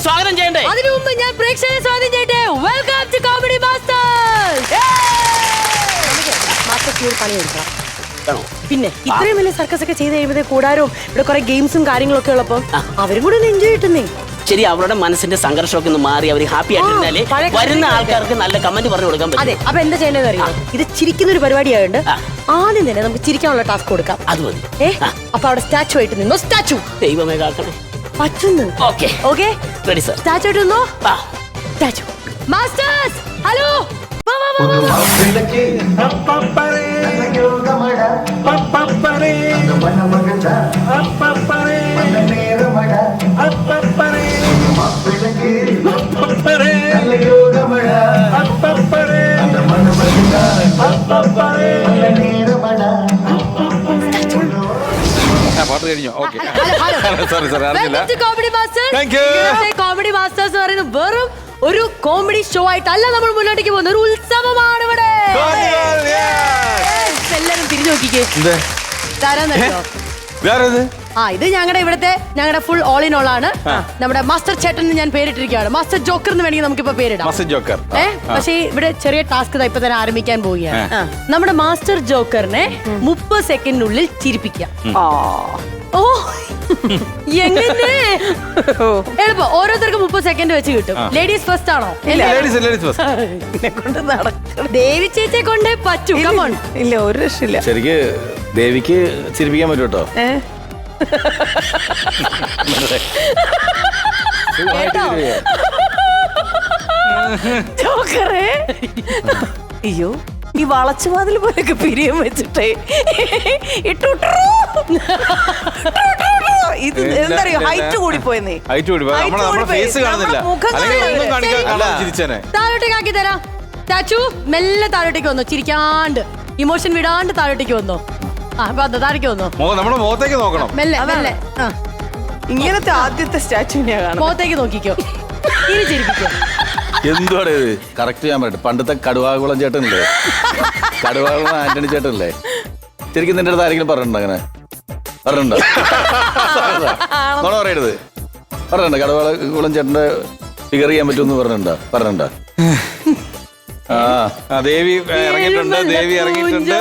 സ്വാഗതം ചെയ്യണ്ടേ? അതിനു മുമ്പ് ഞാൻ പ്രേക്ഷകരെ സ്വാഗതം ചെയ്യട്ടെ. Welcome to comedy masters. Masters പണി എടുക്കണം. പിന്നെ ഇത്രയും വലിയ സർക്കസ് ഒക്കെ ചെയ്ത് കഴിയുമ്പോഴേ കൂടാരവും ഇവിടെ കുറെ ഗെയിംസും കാര്യങ്ങളൊക്കെ ഉള്ളപ്പോൾ അവരും കൂടെ ഒന്ന് എൻജോയ് കിട്ടുന്നേ. ശരി, അവരുടെ മനസ്സിന്റെ സംഘർഷമൊക്കെ ഒന്ന് മാറി അവർ ഹാപ്പി ആയിട്ടിരുന്നാലേ വരുന്ന ആൾക്കാർക്ക് നല്ല കമന്റ് പറഞ്ഞു കൊടുക്കാൻ പറ്റും. അതെ, അപ്പൊ എന്താ ചെയ്യേണ്ടത് അറിയാം? ഇത് ചിരിക്കുന്ന ഒരു പരിപാടിയായോണ്ട് ആദ്യം തന്നെ നമുക്ക് ചിരിക്കാനുള്ള ടാസ്ക് കൊടുക്കാം. അത് മതി. അപ്പൊ അവിടെ സ്റ്റാച്ചു ആയിട്ട് നിന്നോ. സ്റ്റാച്ചു ദൈവമേ കാക്കണേ. പറ്റുന്നു. Okay okay ready sir. Statue ആയിട്ട് നിന്നോ. Statue masters hello. പാട്ട് കഴിഞ്ഞു. കോമഡി മാസ്റ്റേഴ്സ് എന്ന് പറയുന്നത് വെറും ഒരു കോമഡി ഷോ ആയിട്ടല്ല നമ്മൾ മുന്നോട്ടേക്ക് പോകുന്ന ഒരു ഉത്സവമാണ് ഇവിടെ. എല്ലാരും തിരിഞ്ഞു നോക്കിക്കേ. തരാന്നല്ലോ. ഇത് ഞങ്ങളുടെ ഫുൾ ഓൾ ഇൻ ഓൾ ആണ്. നമ്മുടെ മാസ്റ്റർ ചേട്ടൻ ഞാൻ പേരിട്ടിരിക്കുകയാണ്. മാസ്റ്റർ ജോക്കർ എന്ന് വേണമെങ്കിൽ നമുക്കിപ്പോ പേരിടാം. പക്ഷേ ഇവിടെ ചെറിയ ടാസ്ക് ഇപ്പൊ തന്നെ ആരംഭിക്കാൻ പോവുകയാണ്. നമ്മുടെ മാസ്റ്റർ ജോക്കറിനെ 30 സെക്കൻഡിനുള്ളിൽ ചിരിപ്പിക്കാം. ഓ എങ്ങനെ എളുപ്പം. ഓരോരുത്തർക്കും 30 സെക്കൻഡ് വെച്ച് കിട്ടും. ലേഡീസ് ഫസ്റ്റ് ആണോ? ദേവി ചേച്ചിയെ കൊണ്ടേ പറ്റൂ. കമോൺ. ഇല്ല, ഒരു രക്ഷയില്ല. ശരിക്ക് ദേവിക്ക് ചിരിപ്പിക്കാൻ പറ്റും കേട്ടോ. ജോക്കറേ, അയ്യോ ഈ വളച്ചുവാതിൽ പോലൊക്കെ പിരിയം വെച്ചിട്ടേ ഇട്ടു. ഇത് എന്തറിയോ, ഹൈറ്റ് കൂടി പോയെന്നേ. താഴോട്ടേക്ക് ആക്കി തരാം. സ്റ്റാച്ചു മെല്ലെ താഴോട്ടേക്ക് വന്നോ. ചിരിക്കാണ്ട് ഇമോഷൻ വിടാണ്ട് താഴോട്ടേക്ക് വന്നോ. താഴേക്ക് വന്നോ. നമ്മുടെ മുഖത്തേക്ക് നോക്കണം. മെല്ലെ മെല്ലെ. ഇങ്ങനത്തെ ആദ്യത്തെ സ്റ്റാച്ചുവിനെയാ കാണാം. മുഖത്തേക്ക് നോക്കിക്കോ. ഇനി ചിരിപ്പിക്കോ. എന്തുവാണ് ഇത്? കറക്റ്റ് ചെയ്യാൻ പറ്റും. പണ്ടത്തെ കടുവാകുളം ചേട്ടനില്ലേ, കടുവാകുളം ആന്റണി ചേട്ടനില്ലേ, ശരിക്കും നിന്റെ അടുത്ത് ആരെങ്കിലും പറഞ്ഞിട്ടുണ്ടോ? അങ്ങനെ പറഞ്ഞിട്ടുണ്ടോ? നോണ പറയരുത്. പറഞ്ഞിട്ടുണ്ടോ കടുവാകുളം ചേട്ടന്റെ ഫിഗർ ചെയ്യാൻ പറ്റുമെന്ന് പറഞ്ഞിട്ടുണ്ടോ? ആ ദേവി ഇറങ്ങിയിട്ടുണ്ട്. ദേവി ഇറങ്ങിയിട്ടുണ്ട്.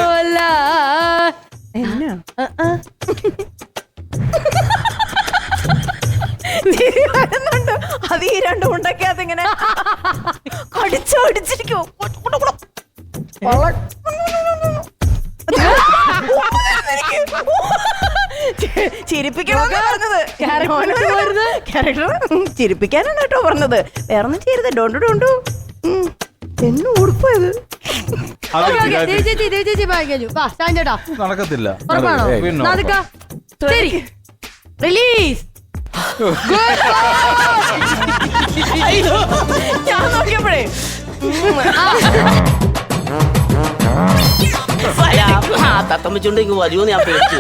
അത് ഈ രണ്ടും ഉണ്ടാക്കിയത് ഇങ്ങനെ കടിച്ചടിച്ചിരിക്കും. ചിരിപ്പിക്കണമെന്ന് പറഞ്ഞത്. ചിരിപ്പിക്കാനാണ് കേട്ടോ പറഞ്ഞത്. വേറൊന്നും ചെയ്യരുത്. ഡോണ്ടു എന്നു ഉടുപ്പോയത് നടക്കത്തില്ല. റിലീസ്. ഞാൻ നോക്കിയപ്പോഴേ തത്തമ്മച്ചുണ്ടേ വരുമോ ഞാൻ പേടിച്ചു.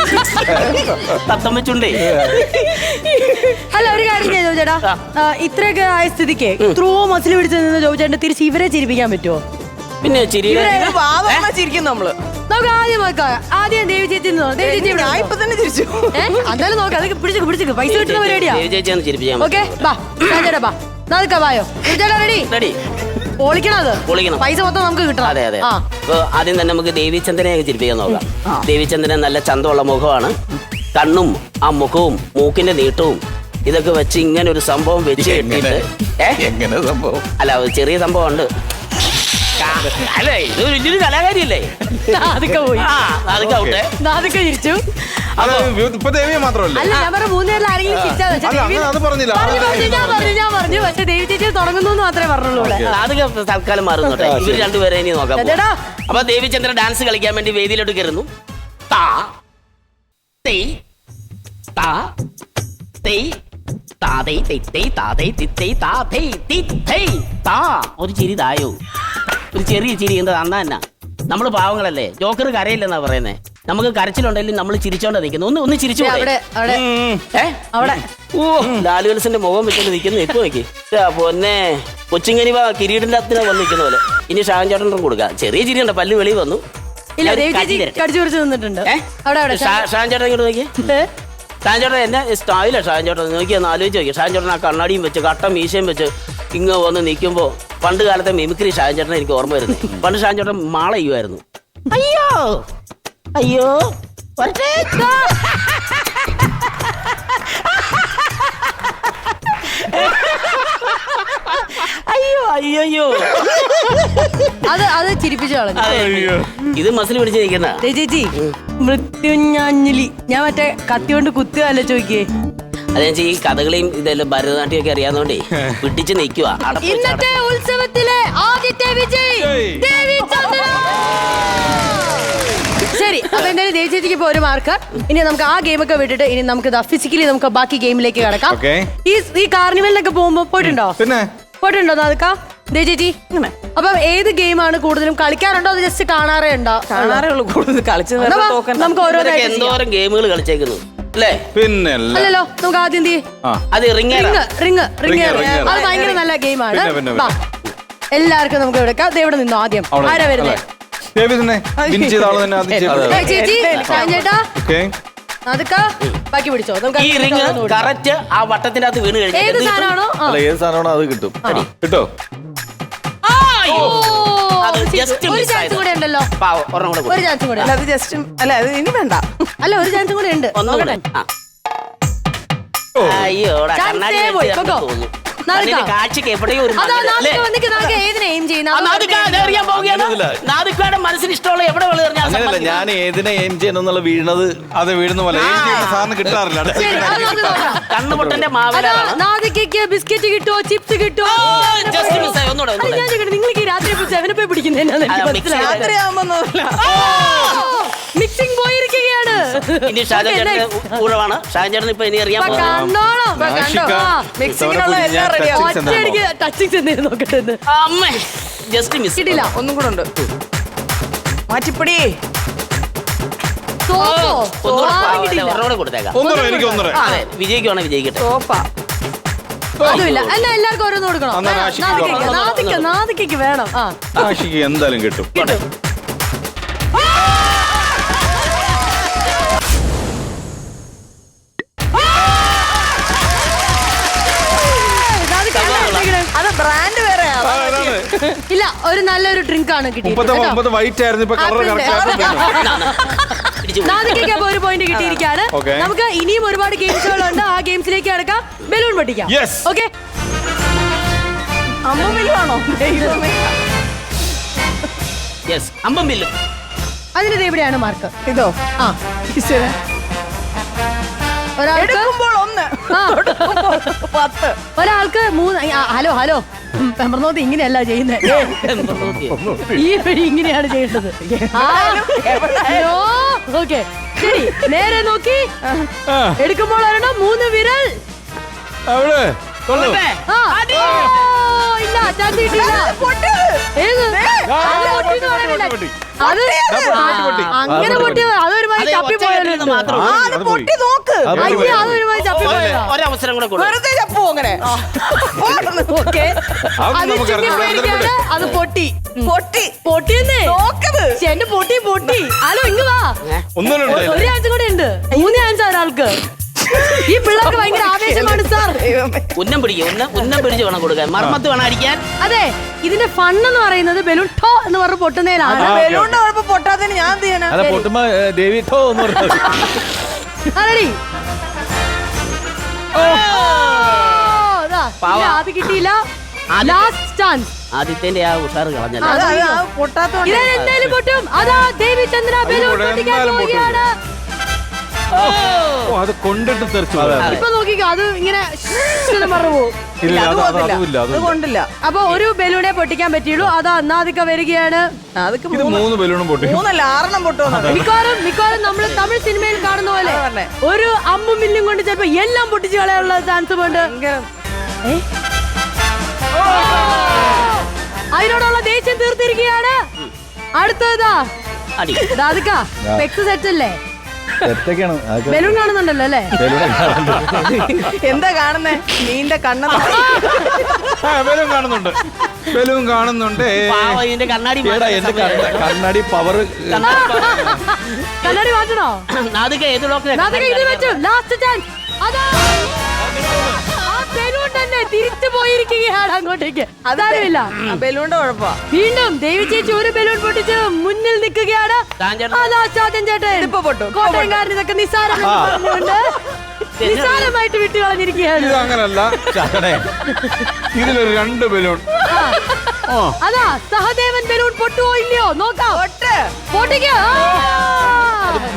തത്തമ്മച്ചുണ്ടേ. അല്ല, ഒരു കാര്യം ചെയ്തോ ചേട്ടാ, ഇത്രയൊക്കെ ആയ സ്ഥിതിക്ക് ഇത്രയോ മസിൽ പിടിച്ച് നിന്ന് ചോദിച്ചേട്ടൻ തിരിച്ച് ഇവരെ ചിരിപ്പിക്കാൻ പറ്റുമോ? പിന്നെ ചിരിക്കും നമ്മള്. നമുക്ക് ആദ്യം ദേവി ചേച്ചി ഇപ്പൊ തന്നെ ചിരിച്ചു. എന്തായാലും നോക്കാം. അതൊക്കെ പിടിച്ചു പൈസ കിട്ടുന്ന പരിപാടിയാ. ഓക്കെ ബാ ചേട്ടാ, ബാ നാദിക്കാ വായോ. ചേട്ടാ റെഡി? പൊളിക്കണം. പൈസ മൊത്തം നമുക്ക് കിട്ടണം. അതെ അതെ. ആദ്യം തന്നെ നമുക്ക് ദേവിചന്ദ്രനെ ചിരിപ്പിക്കാൻ നോക്കാം. ദേവിചന്ദ്രൻ നല്ല ചന്തമുള്ള മുഖമാണ്. കണ്ണും ആ മുഖവും മൂക്കിന്റെ നീട്ടവും ഇതൊക്കെ വെച്ച് ഇങ്ങനെ ഒരു സംഭവം വെച്ച് കെട്ടിട്ട്. എങ്ങനെ സംഭവം? അല്ല, ചെറിയ സംഭവം ഉണ്ട്. അല്ലേ, ഇത് വലിയൊരു കലാകാരിയല്ലേ. നാദിക്ക ചിരിച്ചു. ഇപ്പൊ ദേവിയെ മാത്രമല്ല. അല്ല, ഞാൻ പറഞ്ഞ 3 പേരിൽ ആരെങ്കിലും ചിരിച്ചാൽ ഞാൻ പറഞ്ഞു. പക്ഷെ ദേവി ചേച്ചി തുടങ്ങുന്നു മാത്രമേ പറഞ്ഞുള്ളൂ. അതൊക്കെ തൽക്കാലം മാറുന്നുണ്ട്. ഇവർ രണ്ടുപേരെ ഇനി നോക്കാം. അപ്പൊ ദേവിചന്ദ്രൻ ഡാൻസ് കളിക്കാൻ വേണ്ടി വേദിയിലോട്ട് കയറുന്നു. താ തേ താ തേ താ തേ തേ താ തേ തേ താ തേ തേ താ. ഒരു ചിരി തായോ, ഒരു ചെറിയ ചിരി. എന്താ അന്നാ എന്നാ നമ്മള് പാവങ്ങളല്ലേ. ജോക്കർ കരയില്ലെന്നാ പറയുന്നേ. നമുക്ക് കരച്ചിലുണ്ടെങ്കിലും നമ്മൾ ചിരിച്ചോണ്ടാ നിൽക്കുന്നത്. ഒന്ന് ചിരിച്ചു. ഓ, ലാലുവൽസിന്റെ മുഖം വെച്ചോണ്ട് നിൽക്കുന്നു. ഇപ്പൊ നോക്കി പൊന്നെ കൊച്ചിങ്ങനി കിരീടിന്റെ അത്തിന് വന്ന് നിൽക്കുന്ന പോലെ. ഇനി ഷാൻ ചേട്ടനും കൊടുക്കാം. ചെറിയ ചിരിയുണ്ട്, പല്ല് വെളി വന്നു. ഷാൻ ചേട്ടൻ ഇങ്ങോട്ട് നോക്കി. ഷാൻ ചേട്ടൻ എന്നെ സ്റ്റൈലാണ് ഷാൻ ചേട്ടൻ. നോക്കിയൊന്ന് ആലോചിച്ച് നോക്കി. ഷാൻ ചേട്ടൻ ആ കണ്ണാടിയും വെച്ച് കട്ട മീശയും വെച്ച് ഇങ്ങ് വന്ന് നിൽക്കുമ്പോൾ പണ്ട് കാലത്തെ മിമിക്രി ഷാൻ ചേട്ടൻ എനിക്ക് ഓർമ്മ വരുന്നത്. പണ്ട് ഷാൻ ചേട്ടൻ മാള ചെയ്യുമായിരുന്നു. അയ്യോ അയ്യോ വരട്ടെ. അയ്യോ അയ്യോ അത് ചിരിപ്പിച്ചു കളഞ്ഞു. ഇത് മസിൽ പിടിച്ച് നിൽക്കുന്ന ചേച്ചി മൃത്യുഞ്ഞാഞ്ഞിലി. ഞാൻ മറ്റേ കത്തി കൊണ്ട് കുത്തുകയല്ലേ ചോദിക്കേ. അതെ ഈ കഥകളിയും ഇതെല്ലാം ഭരതനാട്യം ഒക്കെ അറിയാവുന്നോണ്ടേ പിടിച്ച് നിൽക്കുക. ഇന്നത്തെ ഉത്സവത്തിലെ ആദ്യത്തെ വിജയ് ദേവി ചന്ദ്ര. ശരി, അപ്പൊ എന്തായാലും ദേവി ചേച്ചിക്ക് ഇപ്പൊ 1 മാർക്ക്. ഇനി നമുക്ക് ആ ഗെയിമൊക്കെ വിട്ടിട്ട് ഇനി നമുക്ക് ഫിസിക്കലി നമുക്ക് ബാക്കി ഗെയിമിലേക്ക് കിടക്കാം. ഈ കാർണിവലിനൊക്കെ പോകുമ്പോ പോയിട്ടുണ്ടോ? പോയിട്ടുണ്ടോ അതൊക്കെ ദേവി ചേച്ചി? അപ്പൊ ഏത് ഗെയിമാണ് കൂടുതലും കളിക്കാറുണ്ടോ അത് ജസ്റ്റ് കാണാറേ ഉണ്ടോ? കാണാറേ ഉള്ളൂ, കൂടുതൽ കളിച്ചത് നമുക്ക് ഓരോന്നായിട്ട് എന്തോരം ഗെയിമുകൾ കളിച്ചേക്കുന്നു അല്ലേ? പിന്നെ അല്ലല്ലോ, നമുക്ക് ആദ്യം അത് റിംഗ് അത് ഭയങ്കര നല്ല ഗെയിമാണ്. എല്ലാവർക്കും നമുക്ക് എടുക്കാം. എവിടെ നിന്നോ ആദ്യം ആരാ വരുന്നത്? ചേച്ചി ചേട്ടാ അതൊക്കെ ബാക്കി പിടിച്ചോ. ഈ റിംഗ് കറക്റ്റ് ആ വട്ടത്തിന്റെ അകത്ത് വീണ് കഴിഞ്ഞാൽ ഏത് സാധനമാണോ ഏത് സാധനമാണോ അത് കിട്ടും. കിട്ടോ? ഒരു ചാൻസ് കൂടെ ഉണ്ടല്ലോ. ഒരു ചാൻസ് കൂടെ. അത് ജസ്റ്റ് അല്ല, അത് ഇനി വേണ്ട. അല്ല, ഒരു ചാൻസ് കൂടെ ഉണ്ട്. അയ്യോടാ കണ്ണാടി കാഴ്ചക്ക് എവിടെയോ ഒരു മനസ്സിന് ഇഷ്ടമുള്ള എവിടെ അങ്ങനെയല്ല, ഞാൻ ഏതിനെ എയിം ചെയ്യണമെന്നുള്ള വീണത് അത് വീഴുന്ന പോലെ സാറിന് കിട്ടാറില്ല. കണ്ണുപൊട്ടന്റെ മാവിലേക്ക് ബിസ്ക്കറ്റ് കിട്ടുമോ, ചിപ്സ് കിട്ടുമോ? നിങ്ങൾക്ക് രാത്രി 7 പിടിക്കുന്നതിനാണ് മിക്സിംഗ് പോയിരിക്കുകയാണ്. ഇനി ഷാൻ ചേട്ടൻ കൂടവാണ്. ഷാൻ ചേട്ടൻ ഇപ്പൊ ഇനി അറിയാൻ ജസ്റ്റ് മിസ് കിട്ടില്ല. ഒന്നും കൂടെ ഉണ്ട്. മാറ്റിപ്പടി കൊടുത്തേക്കാം. വിജയിക്കുവാണെ വിജയിക്കട്ടെ. അതുമില്ല. എന്നാ എല്ലാവർക്കും ഓരോന്ന് കൊടുക്കണം. നാദിക്ക് വേണം. എന്തായാലും കിട്ടും. അത് ബ്രാൻഡ് വേറെ ഇല്ല, ഒരു നല്ലൊരു ഡ്രിങ്ക് ആണ് കിട്ടിയത്. നാദിക്കൊക്കെ 1 പോയിന്റ് കിട്ടിയിരിക്കുകയാണ്. നമുക്ക് ഇനിയും ഒരുപാട് ഗെയിംസുകളുണ്ട്. ആ ഗെയിംസിലേക്ക് കിടക്കാം. ബലൂൺ പൊട്ടിക്കാം. ഓക്കെ, അമ്മ ബില്ലുവാണോ? അമ്പം ബില്ലും. അതിന് എവിടെയാണ് മാർക്ക്? ഇതോ? ആ, ഒരാൾക്ക് 3. ഹലോ ഹലോ, പെമ്പർനോത്ത് ഇങ്ങനെയല്ല ചെയ്യുന്നത്. ഈ വഴി ഇങ്ങനെയാണ് ചെയ്യേണ്ടത്. ഓക്കെ, ശരി. നേരെ നോക്കി എടുക്കുമ്പോൾ 3 വിരൽ. ഇല്ല, ചാൻസ് കിട്ടില്ല. അത് അങ്ങനെ പൊട്ടിയത് അതൊരുമാതിരി ചപ്പിപ്പോയല്ലോ. അതൊരുമാതിരി ചപ്പിപ്പോയല്ലോ. ഒരവസരം കൂടെ വെറുതെ ചപ്പു അങ്ങനെ. അത് പൊട്ടി പൊട്ടിയെന്നേ എന്റെ പൊട്ടി. ഹലോ, ഇങ്ങ് വാ. ഒരു ചാൻസ് കൂടെ ഉണ്ട്. 3 ചാൻസ് ഒരാൾക്ക്. ഈ പിള്ളേർക്ക് ഭയങ്കര ആവേശമാണ് സാർ. ഉന്നം പിടിച്ച് വേണം കൊടുക്കാൻ. മർമ്മത്ത് വേണം അടിക്കാൻ. അതെ, ഇതിന്റെ ഫണ്ണെന്ന് പറയുന്നത് ബലൂൺ ടോ എന്ന് പറഞ്ഞ് പൊട്ടുന്നതിലാണ്. ബലൂണിന്റെ കുഴപ്പം പൊട്ടാത്തതിന് ഞാൻ എന്ത് ചെയ്യണം? അത് കിട്ടിയില്ല. Last chance. ആദ്യത്തിന്റെ ആ ഉഷാറ് കളഞ്ഞല്ലോ. ഇതെന്തായാലും പൊട്ടും. അതാ ദേവി ചന്ദ്ര ബലൂൺ പൊട്ടിക്കാൻ പോവുകയാണ്. അത് കൊണ്ടിട്ട് തെറിച്ചു. ഇപ്പൊ നോക്കിക്കോ, അത് ഇങ്ങനെ കൊണ്ടില്ല. അപ്പൊ ഒരു ബലൂണെ പൊട്ടിക്കാൻ പറ്റിയുള്ളൂ. അതാ നാദിക്ക വരികയാണ്. 3 ബലൂണും പൊട്ടി. 3 6 പൊട്ടുന്നു. മിക്കവാറും നമ്മൾ തമിഴ് സിനിമയിൽ കാണുന്ന പോലെ ഒരു അമ്പും മില്ലും കൊണ്ട് ചിലപ്പോ എല്ലാം പൊട്ടിച്ച് കളയാനുള്ള ചാൻസ് ഉണ്ട്. അതിനോടുള്ള ദേഷ്യം തീർത്തിരിക്കുകയാണ്. അടുത്തതാ നാദിക്ക. പെക്സ് സെറ്റ് അല്ലേ? ബലൂൺ കാണുന്നുണ്ടല്ലോ അല്ലേ? എന്താ കാണുന്നേ? നീന്റെ കണ്ണ ബലൂൺ കാണുന്നുണ്ട്. ബലൂൺ കാണുന്നുണ്ട്. പാവം, ഇതിന്റെ കണ്ണാടി എടാ എന്റെ കണ്ണാടി പവർ. കണ്ണാടി മാറ്റണോ? നാദിക ഏത് ഡോക്ടറെ? നാദിക ഇത് വെച്ചു. Last chance. അതാ ആ ബലൂൺ തന്നെ തിരിച്ചു പോയിരിക്കുകയാണ് അങ്ങോട്ടേക്ക്. അതറിയില്ല. ബലൂണിന്റെ കുഴപ്പമാ. വീണ്ടും ദേവി ചേച്ചി ഒരു ബലൂൺ പൊട്ടിച്ച് മുന്നിൽ നിൽക്കുകയാണ്. അതാ ചാത്തൻ ചേട്ടൻ. ഇപ്പൊ പൊട്ടും. കോട്ടയംകാരൻ ഇതൊക്കെ നിസ്സാരം എന്ന് പറഞ്ഞുകൊണ്ട് നിസ്സാരമായിട്ട് വിട്ടു കളഞ്ഞിരിക്കുകയാണ്. ഇത് അങ്ങനല്ല ചാത്തനെ, ഇതിലൊരു 2 ബലൂൺ. അതാ സഹദേവൻ ബലൂൺ പൊട്ടുവോ ഇല്ലയോ നോക്കാം. പൊട്ടിക്ക.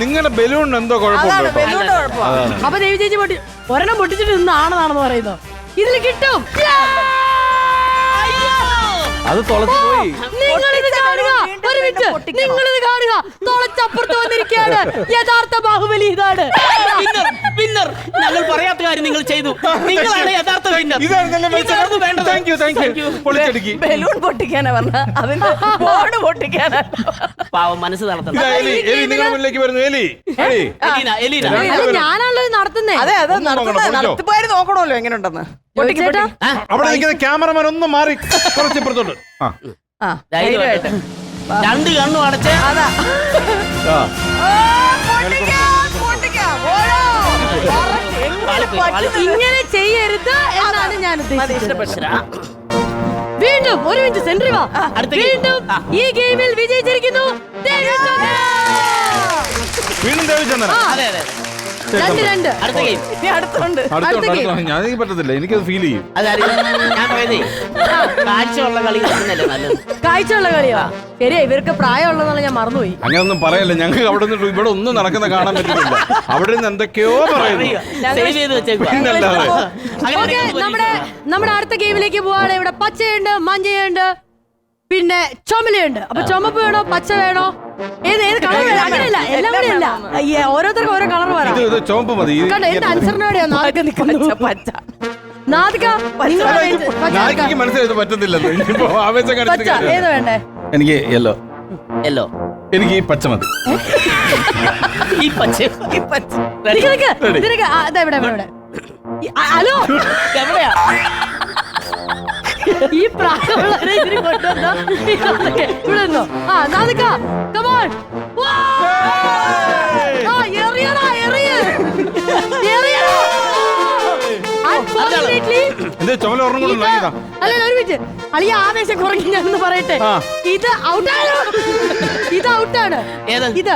നിങ്ങളുടെ ബലൂൺ എന്തോ കുഴപ്പമുണ്ടോ? ബലൂണിന്റെ കുഴപ്പമാ. അപ്പൊ ദേവി ചേച്ചി പൊട്ടി ഒരെണ്ണം പൊട്ടിച്ചിട്ട് നിന്ന് ആണെന്നാണെന്ന് പറയുന്നു. ഇതിൽ കിട്ടും. അത് തുളച്ചു പോയി. നിങ്ങളിത് കാണുക. ഒരു മിനിറ്റ്, നിങ്ങളിത് കാണുക. തുളച്ചപ്പുറത്ത് വന്നിരിക്കുകയാണ് യഥാർത്ഥ ബാഹുബലി. ഇതാണ് വിന്നർ. ഞങ്ങൾ പറയാത്ത കാര്യം നിങ്ങൾ ചെയ്തു. നിങ്ങളാണ് യഥാർത്ഥ വിന്നർ. ബലൂൺ പൊട്ടിക്കാനാ പറഞ്ഞ, അതിന്റെ ബോർഡ് പൊട്ടിക്കാനാ. പാവം, മനസ്സ് തളർത്തണം. നിങ്ങളുടെ മുന്നിലേക്ക് വരുന്നു. എലീന. അല്ല, ഞാനാണല്ലോ ഇത് നടത്തുന്നേ. അതെ അതെ, നടത്തുപോയാൽ നോക്കണമല്ലോ എങ്ങനെയുണ്ടെന്ന്. ചേട്ടാ അവിടെ നിൽക്കുന്ന ക്യാമറമാൻ ഒന്ന് മാറി കുറച്ച് ഇപ്പുറത്തോട്ട്. ധൈര്യമായിട്ട് 2 കണ്ണും അടച്ച്. അതാ ഇങ്ങനെ ചെയ്യരുത് എന്നാണ് ഞാൻ ഉദ്ദേശിച്ചത്. വീണ്ടും ഒരു മിനിറ്റ് സെൻട്രി വാ. വീണ്ടും ഈ ഗെയിമിൽ വിജയിച്ചിരിക്കുന്നു ദേവിചന്ദ്രൻ. വീണ്ടും ദേവിചന്ദ്രൻ. അതെ അതെ. 2-2. അടുത്ത ഗെയിം. ഞാൻ പറ്റത്തില്ല, എനിക്കത് ഫീൽ ചെയ്യും. അതറിയാം. ഞാൻ പോയതേ കാഴ്ചയുള്ള കളി കളിക്കുന്നല്ലേ നല്ലത്. കാഴ്ചയുള്ള കളിയോ? ശരിയാ, ഇവർക്ക് പ്രായമുള്ളതെന്നുള്ള ഞാൻ മറന്നുപോയി. അങ്ങനൊന്നും പറയല്ല, ഞങ്ങൾക്ക് അവിടെ നിന്ന് ഇവിടെ ഒന്നും നടക്കുന്ന കാണാൻ പറ്റുന്നില്ല. അവിടെ നിന്ന് എന്തൊക്കെയോ പറയുന്നു. സേവ് ചെയ്ത് വെച്ചേക്കുക. പിന്നല്ലാതെ. ഓക്കെ, നമ്മുടെ അടുത്ത ഗെയിമിലേക്ക് പോവാണ്. ഇവിടെ പച്ചയുണ്ട്, മഞ്ഞയുണ്ട്, പിന്നെ ചുമലയുണ്ട്. അപ്പൊ ചുമപ്പ് വേണോ പച്ച വേണോ? ഏത് കളർ വേണം? അങ്ങനെയല്ല, എല്ലാം കൂടെ അല്ല. ഓരോരുത്തർക്കും ഓരോ കളർ വരാം. ഇത് ചുവപ്പ് മതി. കണ്ടോ, എന്റെ അനുസരണയോടെയാ നാദിക നിൽക്കുന്നത്. നാദിക നായിക്ക് മനസ്സിലായത് പറ്റത്തില്ലെന്ന്. ഇനിയിപ്പോ ആവേശം പച്ച കാണിച്ചിട്ട് ഏത് വേണ്ടേ? എനിക്ക് യെല്ലോ. യെല്ലോ. എനിക്ക് ഈ പച്ച മതി. ഈ പച്ച. ഹലോ, എവിടെയാ ഈ പ്രായമുള്ളവരെ ഇതിന് കൊണ്ടുവന്നോ? ഇവിടെ നിന്നോ? ആ നാദിക, come on. എറിയടാ, എറിയടാ. Unfortunately, എന്റെ ചുമല ഒരെണ്ണം കൂടെ ഉണ്ടാക്കിയതാ. അല്ല ഒരു മിനിറ്റ്, അളിയ ആവേശം കുറഞ്ഞു ഞാനൊന്ന് പറയട്ടെ. ഇത് ഔട്ടാണ്. ഇത് ഔട്ടാണ്. ഇത്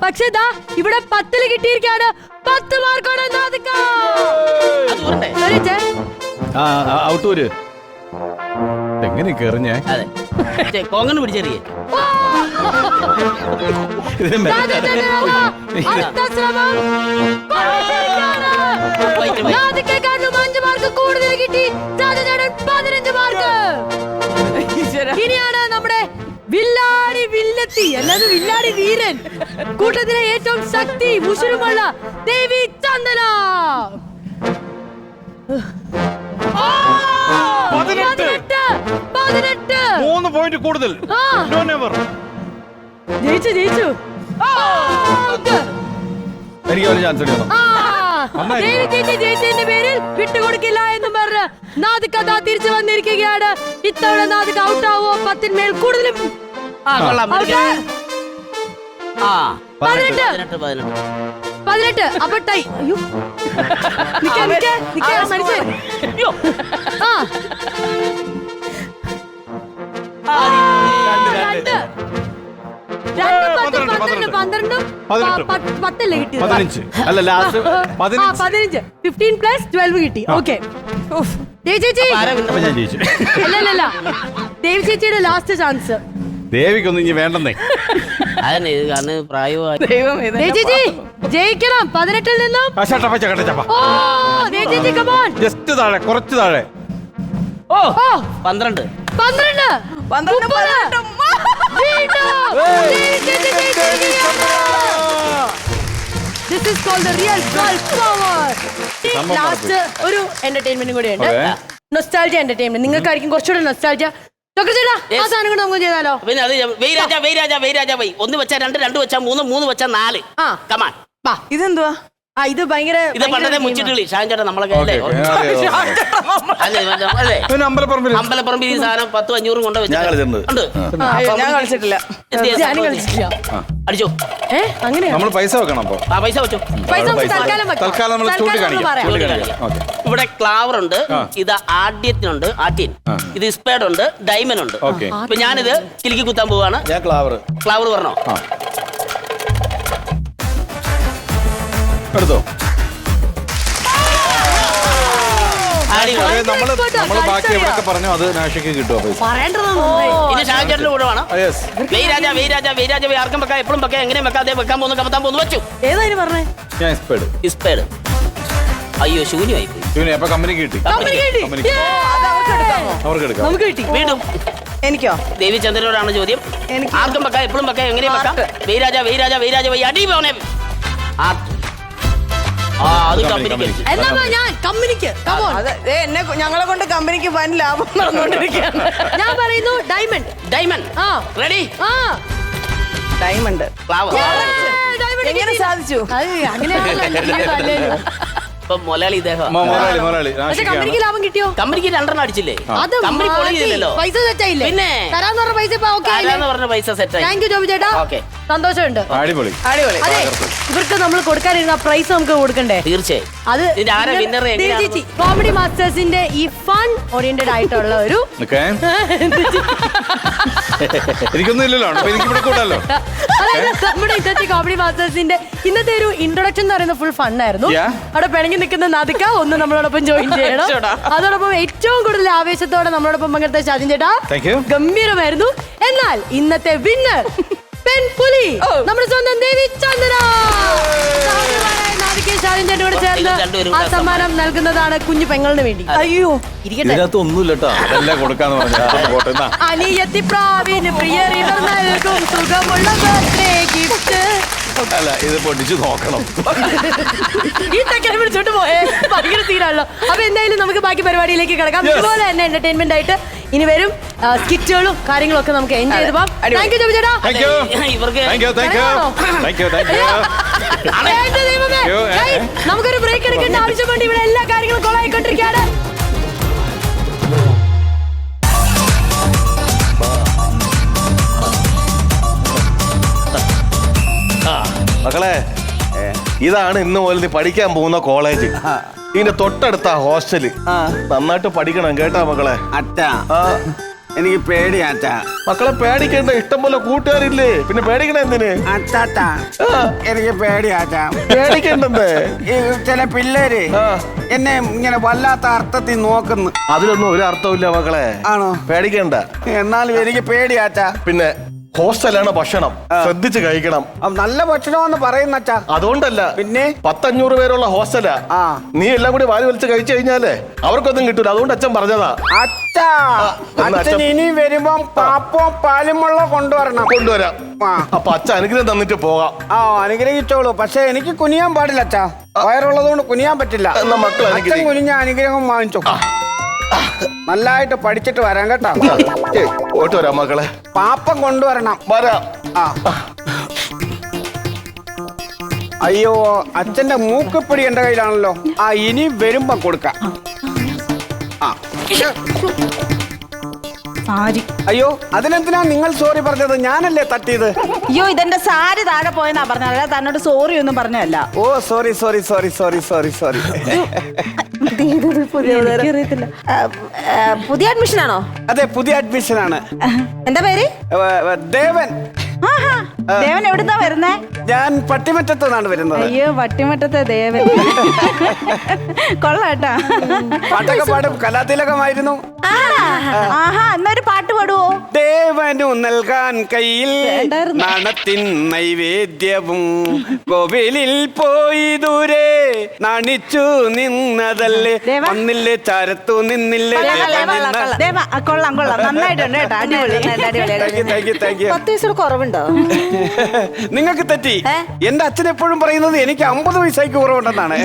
പക്ഷെ ഇതാ ഇവിടെ 10 കിട്ടിയിരിക്കാണ്. 10 മാർക്കോടെ നാദിക. ഔട്ടൂര് എങ്ങനെ കയറിഞ്ഞേ? അതെ, കോങ്ങണ് പിടിച്ചെറിയേ. അടുത്ത ശ്രമം നാദികേക്കാളും 5 മാർക്ക് കൂടുതൽ കിട്ടി. 15 മാർക്ക്. ഇനിയാണ് നമ്മുടെ വില്ലാടി വില്ലത്തി, അല്ലാതെ വില്ലാടി വീരൻ, കൂട്ടത്തിലെ ഏറ്റവും ശക്തി മുഷുരുമുള്ള ദേവി ചന്ദന. 18. 3 പോയിന്റ് കൂടുതൽ. ജയിച്ചു. എനിക്ക് ഒരു ചാൻസ് എടുക്കണം. ദേവി ചേച്ചി ജയിച്ചതിന്റെ പേരിൽ വിട്ടുകൊടുക്കില്ല എന്ന് പറഞ്ഞ് നാദിക തിരിച്ചു വന്നിരിക്കുകയാണ്. ഇത്തവണ നാദിക ഔട്ടാവോ? 10 കൂടുതലും. 18. അപ്പൊ ടൈ. അയ്യോ, മനുഷ്യൻ. രണ്ട്. 10 കിട്ടി. 15 അല്ല ലാസ്റ്റ് 15. 15 + 12 കിട്ടി. ഓക്കെ, ചേച്ചി. ഞാൻ ജയിച്ചു. അല്ലല്ല, ദേവി ചേച്ചിയുടെ ലാസ്റ്റ് ചാൻസ്. ദേവിക്കൊന്നും ഇനി വേണ്ടെന്നേ. അതന്നെ, ഇത് കാരണം പ്രായമായി. ചേച്ചി ജയിക്കണം. 18 നിന്നും ചേച്ചി കമോൺ. ജസ്റ്റ് താഴെ, കുറച്ച് താഴെ. 12. 12. This is called the real girl power. Last ഒരു എന്റർടൈൻമെന്റും കൂടെ ഉണ്ട്. Nostalgia entertainment. നിങ്ങൾക്കായിരിക്കും കുറച്ചുകൂടെ നൊസ്റ്റാൾജിയ. ആ സാധനം കൂടെ നമുക്ക് ചെയ്താലോ? പിന്നെ അത് വെയ് രാജ. 1 വെച്ചാ 2, 2 വെച്ചാ 3, 3 വെച്ചാ 4. കമാൺ. ഇതെന്തുവാ? ഇത് ഭയങ്കര ഇത് പണ്ടത്തെ മുച്ചിട്ടുള്ളി ഷാൻ ചേട്ടാ നമ്മളൊക്കെ അല്ലേ അല്ലേ പിന്നെ അമ്പലപ്പറമ്പിൽ അമ്പലപ്പറമ്പിൽ ഈ സാധനം 10-500 കൊണ്ട് ഞാൻ കളിച്ചിട്ടുണ്ട്. ഉണ്ട് ഞാൻ കളിച്ചിട്ടില്ല. ഞാനും കളിച്ചിട്ടില്ല. അടിച്ചോ അങ്ങനെയാ നമ്മൾ പൈസ വെക്കണം അപ്പൊ ആ പൈസ വെച്ചോ പൈസ നമുക്ക് തൽക്കാലം വെക്കാം. തൽക്കാലം നമ്മൾ തൽക്കാലം ചൂണ്ടി നമ്മള് പറയാം. കാണിക്കാം ഓക്കെ ഇവിടെ ക്ലാവർ ഉണ്ട് ഇത് ആദ്യത്തിനുണ്ട് ആദ്യൻ ഇത് സ്പേഡ് ഉണ്ട് ഡയമണ്ട് ഉണ്ട് ഓക്കെ ഇപ്പൊ ഞാനിത് കിലുക്കി കുത്താൻ പോവാണ് ഞാൻ ക്ലാവർ ക്ലാവർ പറഞ്ഞോ എടുത്തോ. അടിപൊളി. നമ്മള് ബാക്കി എവിടെയൊക്കെ പറഞ്ഞു അത് നാഷിക്ക് കിട്ടുമോ പൈസ പറയേണ്ടതാണ് നന്നായി. ഇനി ഷാൻ ചേട്ടന്റെ കൂടെ വേണം യെസ്. വെയ് രാജ ആർക്കും വെക്കാം എപ്പോഴും വെക്കാം എങ്ങനെയും വെക്കാം അതേ വെക്കാൻ പോകുന്നു കമത്താൻ പോകുന്നു വെച്ചു ഏതായാലും പറഞ്ഞേ ഞാൻ സ്പേഡ് സ്പേഡ് അയ്യോ ശൂന്യമായി പോയി ഇവനെ അപ്പൊ കമ്പനിക്ക് കിട്ടി കമ്പനിക്ക് കിട്ടി. കമ്പനിക്ക്. അത് അവർക്ക് എടുക്കാമോ? അവർക്ക് എടുക്കാം നമുക്ക് കിട്ടി. വീണ്ടും എനിക്കോ? ദേവിചന്ദ്രനോടാണ് ചോദ്യം എനിക്ക് ആർക്കും വെക്കാം എപ്പോഴും വെക്കാം എങ്ങനെയും വെക്കാം വെയ് രാജ വെയ് അടി പോണേ അത് കമ്പനിക്ക് എന്നാ ഞാൻ കമ്പനിക്ക് Come on. അത് എന്നെ ഞങ്ങളെ കൊണ്ട് കമ്പനിക്ക് വൻ ലാഭം നടന്നുകൊണ്ടിരിക്കുകയാണ്. ഞാൻ പറയുന്നു ഡയമണ്ട്. ഡയമണ്ട് ആ റെഡി ഡയമണ്ട് ക്ലാവർ ഡയമണ്ട് എങ്ങനെ കിട്ടി. സാധിച്ചു? അങ്ങനെയാണല്ലോ. ഇപ്പൊ മൊലാളി ഇദ്ദേഹം മുതലാളി പക്ഷെ നാഷിക്കാണ് കമ്പനിക്ക് ലാഭം കിട്ടിയോ? കമ്പനിക്ക് 2 അടിച്ചില്ലേ അത് കമ്പനി മാറ്റി. പൊളിയില്ലല്ലോ പൈസ സെറ്റായില്ലേ? പിന്നെ? തരാന്ന് പറഞ്ഞ പൈസ ഇപ്പൊ ഓക്കെ ആരാന്ന് പറഞ്ഞ പൈസ സെറ്റായി താങ്ക് യു ജോബി ചേട്ടാ. ഓക്കെ സന്തോഷമുണ്ട്. അടിപൊളി അടിപൊളി. അതെ ഇവർക്ക് നമ്മൾ കൊടുക്കാനിരുന്ന പ്രൈസ് നമുക്ക് കൊടുക്കണ്ടേ? തീർച്ചയായും അത് ഇതിന്റെ ആരാ winner എങ്ങനെയാണെന്ന് കോമഡി മാസ്റ്റേഴ്സിന്റെ ഈ ഫൺ ഓറിയന്റഡ് ആയിട്ടുള്ള ഒരു നിക്കേ. എനിക്കൊന്നും ഇല്ലല്ലോ അപ്പൊ എനിക്ക് ഇവിടെ കൂടാലോ അതായത് നമ്മുടെ ഇന്നത്തെ കോമഡി മാസ്റ്റേഴ്സിന്റെ ഇന്നത്തെ ഒരു ഇൻട്രൊഡക്ഷൻ എന്ന് പറയുന്നത് ഫുൾ ഫൺ ആയിരുന്നു. Yeah. അവിടെ പിണങ്ങി നിൽക്കുന്ന നദിക്ക ഒന്ന് നമ്മളോടൊപ്പം ജോയിൻ ചെയ്യണം. അതോടൊപ്പം ഏറ്റവും കൂടുതൽ ആവേശത്തോടെ നമ്മളോടൊപ്പം പങ്കെടുത്ത ഷാജിൻ ചേട്ടാ താങ്ക് യു ഗംഭീരമായിരുന്നു. എന്നാൽ ഇന്നത്തെ വിന്നർ പെൺപുലി നമ്മുടെ സ്വന്തം ദേവിചന്ദ്ര ഷാജിൻ ചേട്ടൻ കൂടെ ചേർന്ന് ആ സമ്മാനം നൽകുന്നതാണ് കുഞ്ഞു പെങ്ങളിന് വേണ്ടി. അയ്യോ ഇരിക്കട്ടെ. ഇതിനകത്ത് ഒന്നുമില്ല കേട്ടോ. അതെല്ലാം കൊടുക്കാന്ന് പറഞ്ഞു പോട്ടെ എന്നാ അനിയത്തി പ്രാവിന് പ്രിയരിവർ നൽകും സുഖമുള്ള ബർത്ത്ഡേ ഗിഫ്റ്റ്. അല്ല ഇത് പൊട്ടിച്ച് നോക്കണം. ഈ തെക്കനെ വിളിച്ചോണ്ട് പോയേ ഭയങ്കര സീനാണല്ലോ. അപ്പൊ എന്തായാലും നമുക്ക് ബാക്കി പരിപാടിയിലേക്ക് കിടക്കാം. ഇതുപോലെ തന്നെ എന്റർടൈൻമെന്റ് ആയിട്ട് ഇനി വരും സ്കിറ്റുകളും കാര്യങ്ങളും ഒക്കെ നമുക്ക് എൻജോയ് ചെയ്ത് പോകാം. താങ്ക് യു ജോബി ചേട്ടാ. താങ്ക് യു ഇവർക്ക് thank you thank you thank you thank you എന്റെ ദൈവമേ. ഏയ്, നമുക്കൊരു ബ്രേക്ക് എടുക്കേണ്ട ആവശ്യമുണ്ട്. ഇവിടെ എല്ലാ കാര്യങ്ങളും കൊളായിക്കൊണ്ടിരിക്കുകയാണ്. മക്കളെ ഇതാണ് ഇന്ന് മുതൽ നീ പഠിക്കാൻ പോകുന്ന കോളേജ്. ഇതിന്റെ തൊട്ടടുത്ത ഹോസ്റ്റല്. നന്നായിട്ട് പഠിക്കണം കേട്ടാ മക്കളെ. അച്ഛാ ആ എനിക്ക് പേടിയാ അച്ഛാ. മക്കളെ പേടിക്കണ്ട, ഇഷ്ടം പോലെ കൂട്ടുകാരില്ലേ, പിന്നെ പേടിക്കണ എന്തിന്? അച്ചാച്ചാ ആ, എനിക്ക് പേടിയാ അച്ഛാ. പേടിക്കണ്ടെന്നേ. ഈ ചില പിള്ളേര് ആ. എന്നെ ഇങ്ങനെ വല്ലാത്ത അർത്ഥത്തിൽ നോക്കുന്നു. അതിലൊന്നും ഒരു അർത്ഥമില്ല മക്കളെ. ആണോ? പേടിക്കണ്ട. എന്നാലും എനിക്ക് പേടിയാ അച്ഛാ. പിന്നെ ഹോസ്റ്റലാണ് ഭക്ഷണം, ശ്രദ്ധിച്ച് കഴിക്കണം. നല്ല ഭക്ഷണമെന്ന് പറയുന്ന അച്ഛാ. അതുകൊണ്ടല്ല, പിന്നെ 10-500 പേരുള്ള ഹോസ്റ്റലാ. ആ. നീ എല്ലാം കൂടി വാരി വലിച്ച് കഴിച്ചു കഴിഞ്ഞാലേ അവർക്കൊന്നും കിട്ടൂല. അതുകൊണ്ട് അച്ഛൻ പറഞ്ഞതാ. അച്ഛാ എന്നാ അച്ഛൻ അച്ഛൻ- ഇനി വരുമ്പം പാപ്പോ പാലും വെള്ളം കൊണ്ടുവരണം. കൊണ്ടുവരാം. ആ. അപ്പൊ അച്ഛൻ അനുഗ്രഹം തന്നിട്ട് പോകാം. ആ അനുഗ്രഹിച്ചോളൂ. പക്ഷെ എനിക്ക് കുനിയാൻ പാടില്ല അച്ഛാ. വയറുള്ളതുകൊണ്ട് കുനിയാൻ പറ്റില്ല. എന്നാ മക്കൾ അച്ഛൻ അനുഗ്രഹിക്കും. കുനിഞ്ഞ അനുഗ്രഹം വാങ്ങിച്ചോ. നല്ലായിട്ട് പഠിച്ചിട്ട് വരാം കേട്ടോ. പോയിട്ട് വരാം മക്കളെ. പാപ്പം കൊണ്ടുവരണം. വരാം. ആ അയ്യോ അച്ഛന്റെ മൂക്കുപ്പിടി എന്റെ കയ്യിലാണല്ലോ. ആ ഇനി വരുമ്പോ കൊടുക്കാം. ആ അയ്യോ അതിനെന്തിനാ നിങ്ങൾ സോറി പറഞ്ഞത്? ഞാനല്ലേ തട്ടിയത്. അയ്യോ ഇതെന്റെ സാരി താഴെ പോയെന്നാ പറഞ്ഞത്. അല്ല തന്നോട് സോറി ഒന്നും പറഞ്ഞല്ല. Oh sorry sorry sorry sorry sorry sorry. പുതിയ അഡ്മിഷൻ ആണോ? അതെ പുതിയ അഡ്മിഷൻ ആണ്. എന്താ പേര്? ദേവൻ. ദേവൻ എവിടുന്നാ വരുന്നേ? ഞാൻ പട്ടിമറ്റത്ത് നിന്നാണ് വരുന്നത്. അയ്യോ വട്ടിമറ്റത്തെ ദേവൻ. കൊള്ളാട്ടാ. പാട്ടൊക്കെ പാടും, കലാതിലകമായിരുന്നു. ആഹാ എന്നൊരു പാട്ട് പാടുവോ? ദേവനു നൽകാൻ കയ്യിൽ വേണ്ടായിരുന്നു. നാണത്തിൻ നൈവേദ്യവും കോവിലിൽ പോയി ദൂരെ നാണിച്ചു നിന്നതല്ലേ. ദേവ. വന്നില്ലേ ചാരത്തു നിന്നില്ലേ. ദേവ കൊള്ളാം കൊള്ളാം നന്നായിട്ടുണ്ട് കേട്ടോ. അടിപൊളി താങ്ക് യു താങ്ക് യു. 10 വയസ്സിൽ കുറവുണ്ടോ? നിങ്ങൾക്ക് തെറ്റി. എന്റെ അച്ഛൻ എപ്പോഴും പറയുന്നത് എനിക്ക് 50 വയസ്സായിക്ക് കുറവുണ്ടെന്നാണ്.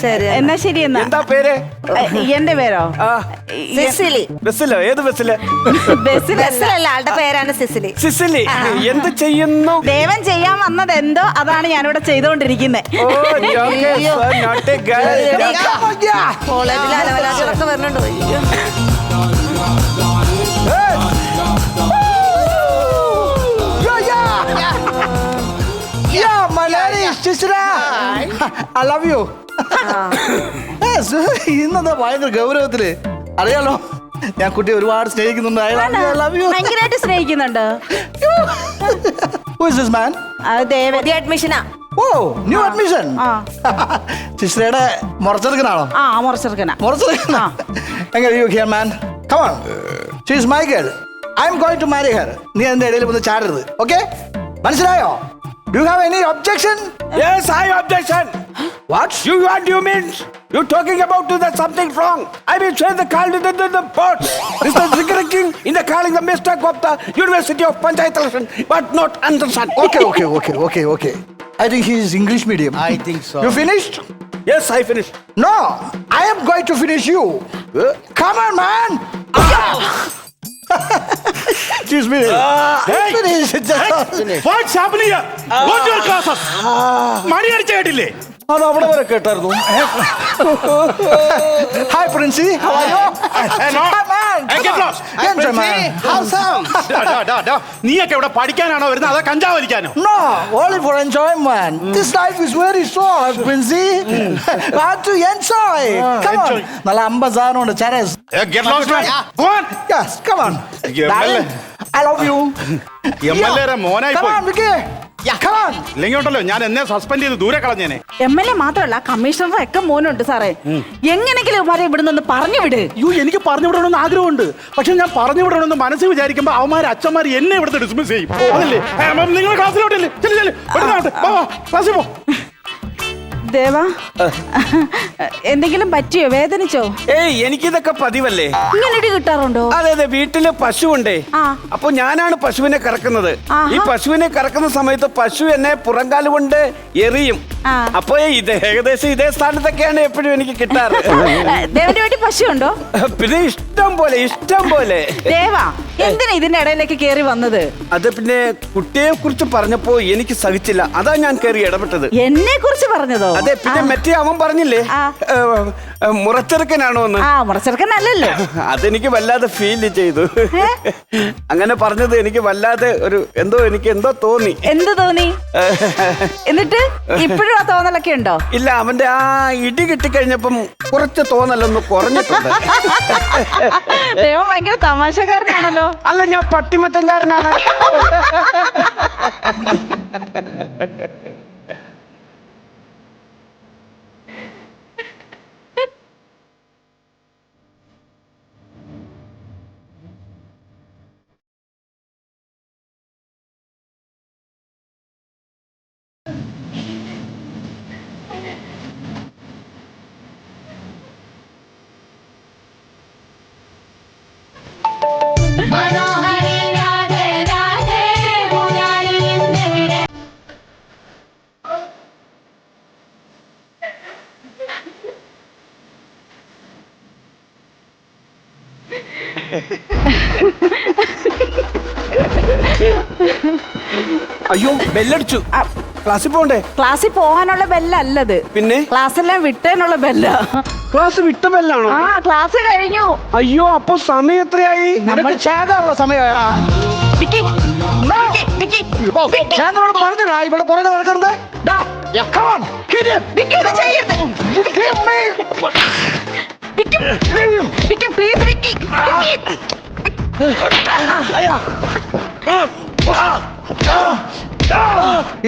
ശരി എന്നാ ശരി എന്നാ. എന്താ പേര്? എന്റെ പേരോ സിസിലി. ബസ്സിലോ? ഏത് ബസ്സില്? ബസ്സിലല്ല, ആളുടെ പേരാണ് സിസിലി. സിസിലി. എന്ത് ചെയ്യുന്നു? ദേവൻ ചെയ്യാൻ വന്നത് എന്തോ അതാണ് ഞാനിവിടെ ചെയ്തോണ്ടിരിക്കുന്നത്. ഓ, Joker, sir, not a girl. കോളേജിൽ അലവലാദികളൊക്കെ വരുന്നുണ്ടോ? അയ്യോ. I love you. ഇന്നെന്താ ഭയങ്കര ഗൗരവത്തില് അറിയാലോ, ഞാൻ കുട്ടി ഒരുപാട് സ്നേഹിക്കുന്നുണ്ട്. I love you. ഭയങ്കരമായിട്ട് സ്നേഹിക്കുന്നുണ്ട്. Who is this man? ദേവൻ. പുതിയ അഡ്മിഷനാ. Oh, new admission. ചിശ്രയുടെ മുറച്ചെടുക്കനാണോ? മുറച്ചെറുക്കനാ. മുറച്ചെടുക്കനാ. എങ്ങനെ you here, man? Come on. She is my girl. I am going to marry her. നീ എന്റെ ഇടയിൽ വന്ന് ചാടരുത്. Okay? മനസ്സിലായോ? Do you have any objection? Yes, I objection. What? You mean you talking about that something wrong? I will say the call the board. This is regretting in the calling the mistake of the University of Panchayat election, but not understand. Okay. I think he is English medium. I think so. You finished? Yes, I finished. No, I am going to finish you. Come on, man. Excuse me. Finish. What's happening here? What your classes? മണി അടിച്ച കേട്ടില്ലേ? അത് അവിടെ വരെ കേട്ടായിരുന്നു. Hi, Princey. How are you? No. Hi, man. Get lost. Enjoy, man. Howsome? നീയൊക്കെ ഇവിടെ പഠിക്കാനാണോ വരുന്നത് അതോ കഞ്ചാവ് വലിക്കാനോ? No, only for enjoyment. This life is very short, Princey. Have to enjoy. Come on. നല്ല 50 സാധനമുണ്ട് ചരസ്. Get lost, man. Go on. Yes, come on. Darling, I love you. MLA Monayi Come പോയി. on, Vicky. Come on. ഇല്ലെങ്കിൽ ഉണ്ടല്ലോ ഞാൻ എന്നെ suspend ചെയ്ത് ദൂരെ കളഞ്ഞേനെ. MLA മാത്രമല്ല കമ്മീഷണറുടെ ഒക്കെ മോനുണ്ട് സാറേ. എങ്ങനെങ്കിലും ഇവരെ ഇവിടെ നിന്ന് പറഞ്ഞു വിട്. എനിക്ക് പറഞ്ഞു വിടണമെന്ന് ആഗ്രഹമുണ്ട്. പക്ഷെ ഞാൻ പറഞ്ഞു വിടണമെന്ന് മനസ്സിൽ വിചാരിക്കുമ്പോ അവന്മാർ അച്ഛന്മാർ എന്നെ ഇവിടുത്തെ ഡിസ്മിസ് ചെയ്യും. അതല്ലേ നിങ്ങൾ ക്ലാസ്സിലോട്ടല്ലേ? ക്ലാസ്സിൽ പോ. ദേവാ, എന്തെങ്കിലും പറ്റിയോ? വേദനിച്ചോ? ഏയ്, എനിക്കിതൊക്കെ പതിവല്ലേ. ഇങ്ങനെ ഇടി കിട്ടാറുണ്ടോ? അതെ, വീട്ടില് പശുവുണ്ടേ. ആ. അപ്പൊ ഞാനാണ് പശുവിനെ കറക്കുന്നത്. ആഹാ. ഈ പശുവിനെ കറക്കുന്ന സമയത്ത് പശു എന്നെ പുറംകാല് കൊണ്ട് എറിയും. ആ. അപ്പൊ ഇത് ഏകദേശം ഇതേ സ്ഥാനത്തൊക്കെയാണ് എപ്പോഴും എനിക്ക് കിട്ടാറ്. ദേവന്റെ വീട്ടിൽ പശുണ്ടോ? പിന്നെ ഇഷ്ടം പോലെ. ദേവാ, എന്തിനാ ഇതിന്റെ ഇടയിലേക്ക് കേറി വന്നത്? അത് പിന്നെ കുട്ടിയെ കുറിച്ച് പറഞ്ഞപ്പോ എനിക്ക് സഹിച്ചില്ല, അതാ ഞാൻ കയറി ഇടപെട്ടത്. എന്നെ കുറിച്ച് പറഞ്ഞതോ? അതെ, പിന്നെ മറ്റേ അവൻ പറഞ്ഞില്ലേ ആ. മുറച്ചെറുക്കനാണോ എന്ന്. മുറച്ചെറുക്കനല്ലല്ലോ. അതെനിക്ക് വല്ലാതെ ഫീൽ ചെയ്തു. അങ്ങനെ പറഞ്ഞത് എനിക്ക് വല്ലാതെ എനിക്ക് എന്തോ തോന്നി. എന്ത് തോന്നി? എന്നിട്ട് ഇപ്പോഴും ആ തോന്നലൊക്കെ ഉണ്ടോ? ഇല്ല, അവന്റെ ആ ഇടി കിട്ടിക്കഴിഞ്ഞപ്പം കുറച്ച് തോന്നലൊന്ന് കുറഞ്ഞിട്ടുണ്ട്. ദൈവം ഭയങ്കര തമാശക്കാരനാണല്ലോ. അല്ല, ഞാൻ പട്ടിമത്തൻകാരനാണ്. അയ്യോ, ബെല്ലടിച്ചു. ക്ലാസ്സിൽ പോണ്ടേ? ക്ലാസ്സിൽ പോകാനുള്ള ബെല്ലല്ലത്. പിന്നെ ക്ലാസ്സെല്ലാം വിട്ടേനുള്ള ബെല്ല. ക്ലാസ് വിട്ട ബെല്ലാണോ? ക്ലാസ് കഴിഞ്ഞു. അയ്യോ, അപ്പൊ സമയം എത്രയായി? ചേതാനുള്ള സമയമാ. ഞാൻ നിന്നോട് പറഞ്ഞില്ല ഇവിടെ പുറകെ നടക്കുന്നത്.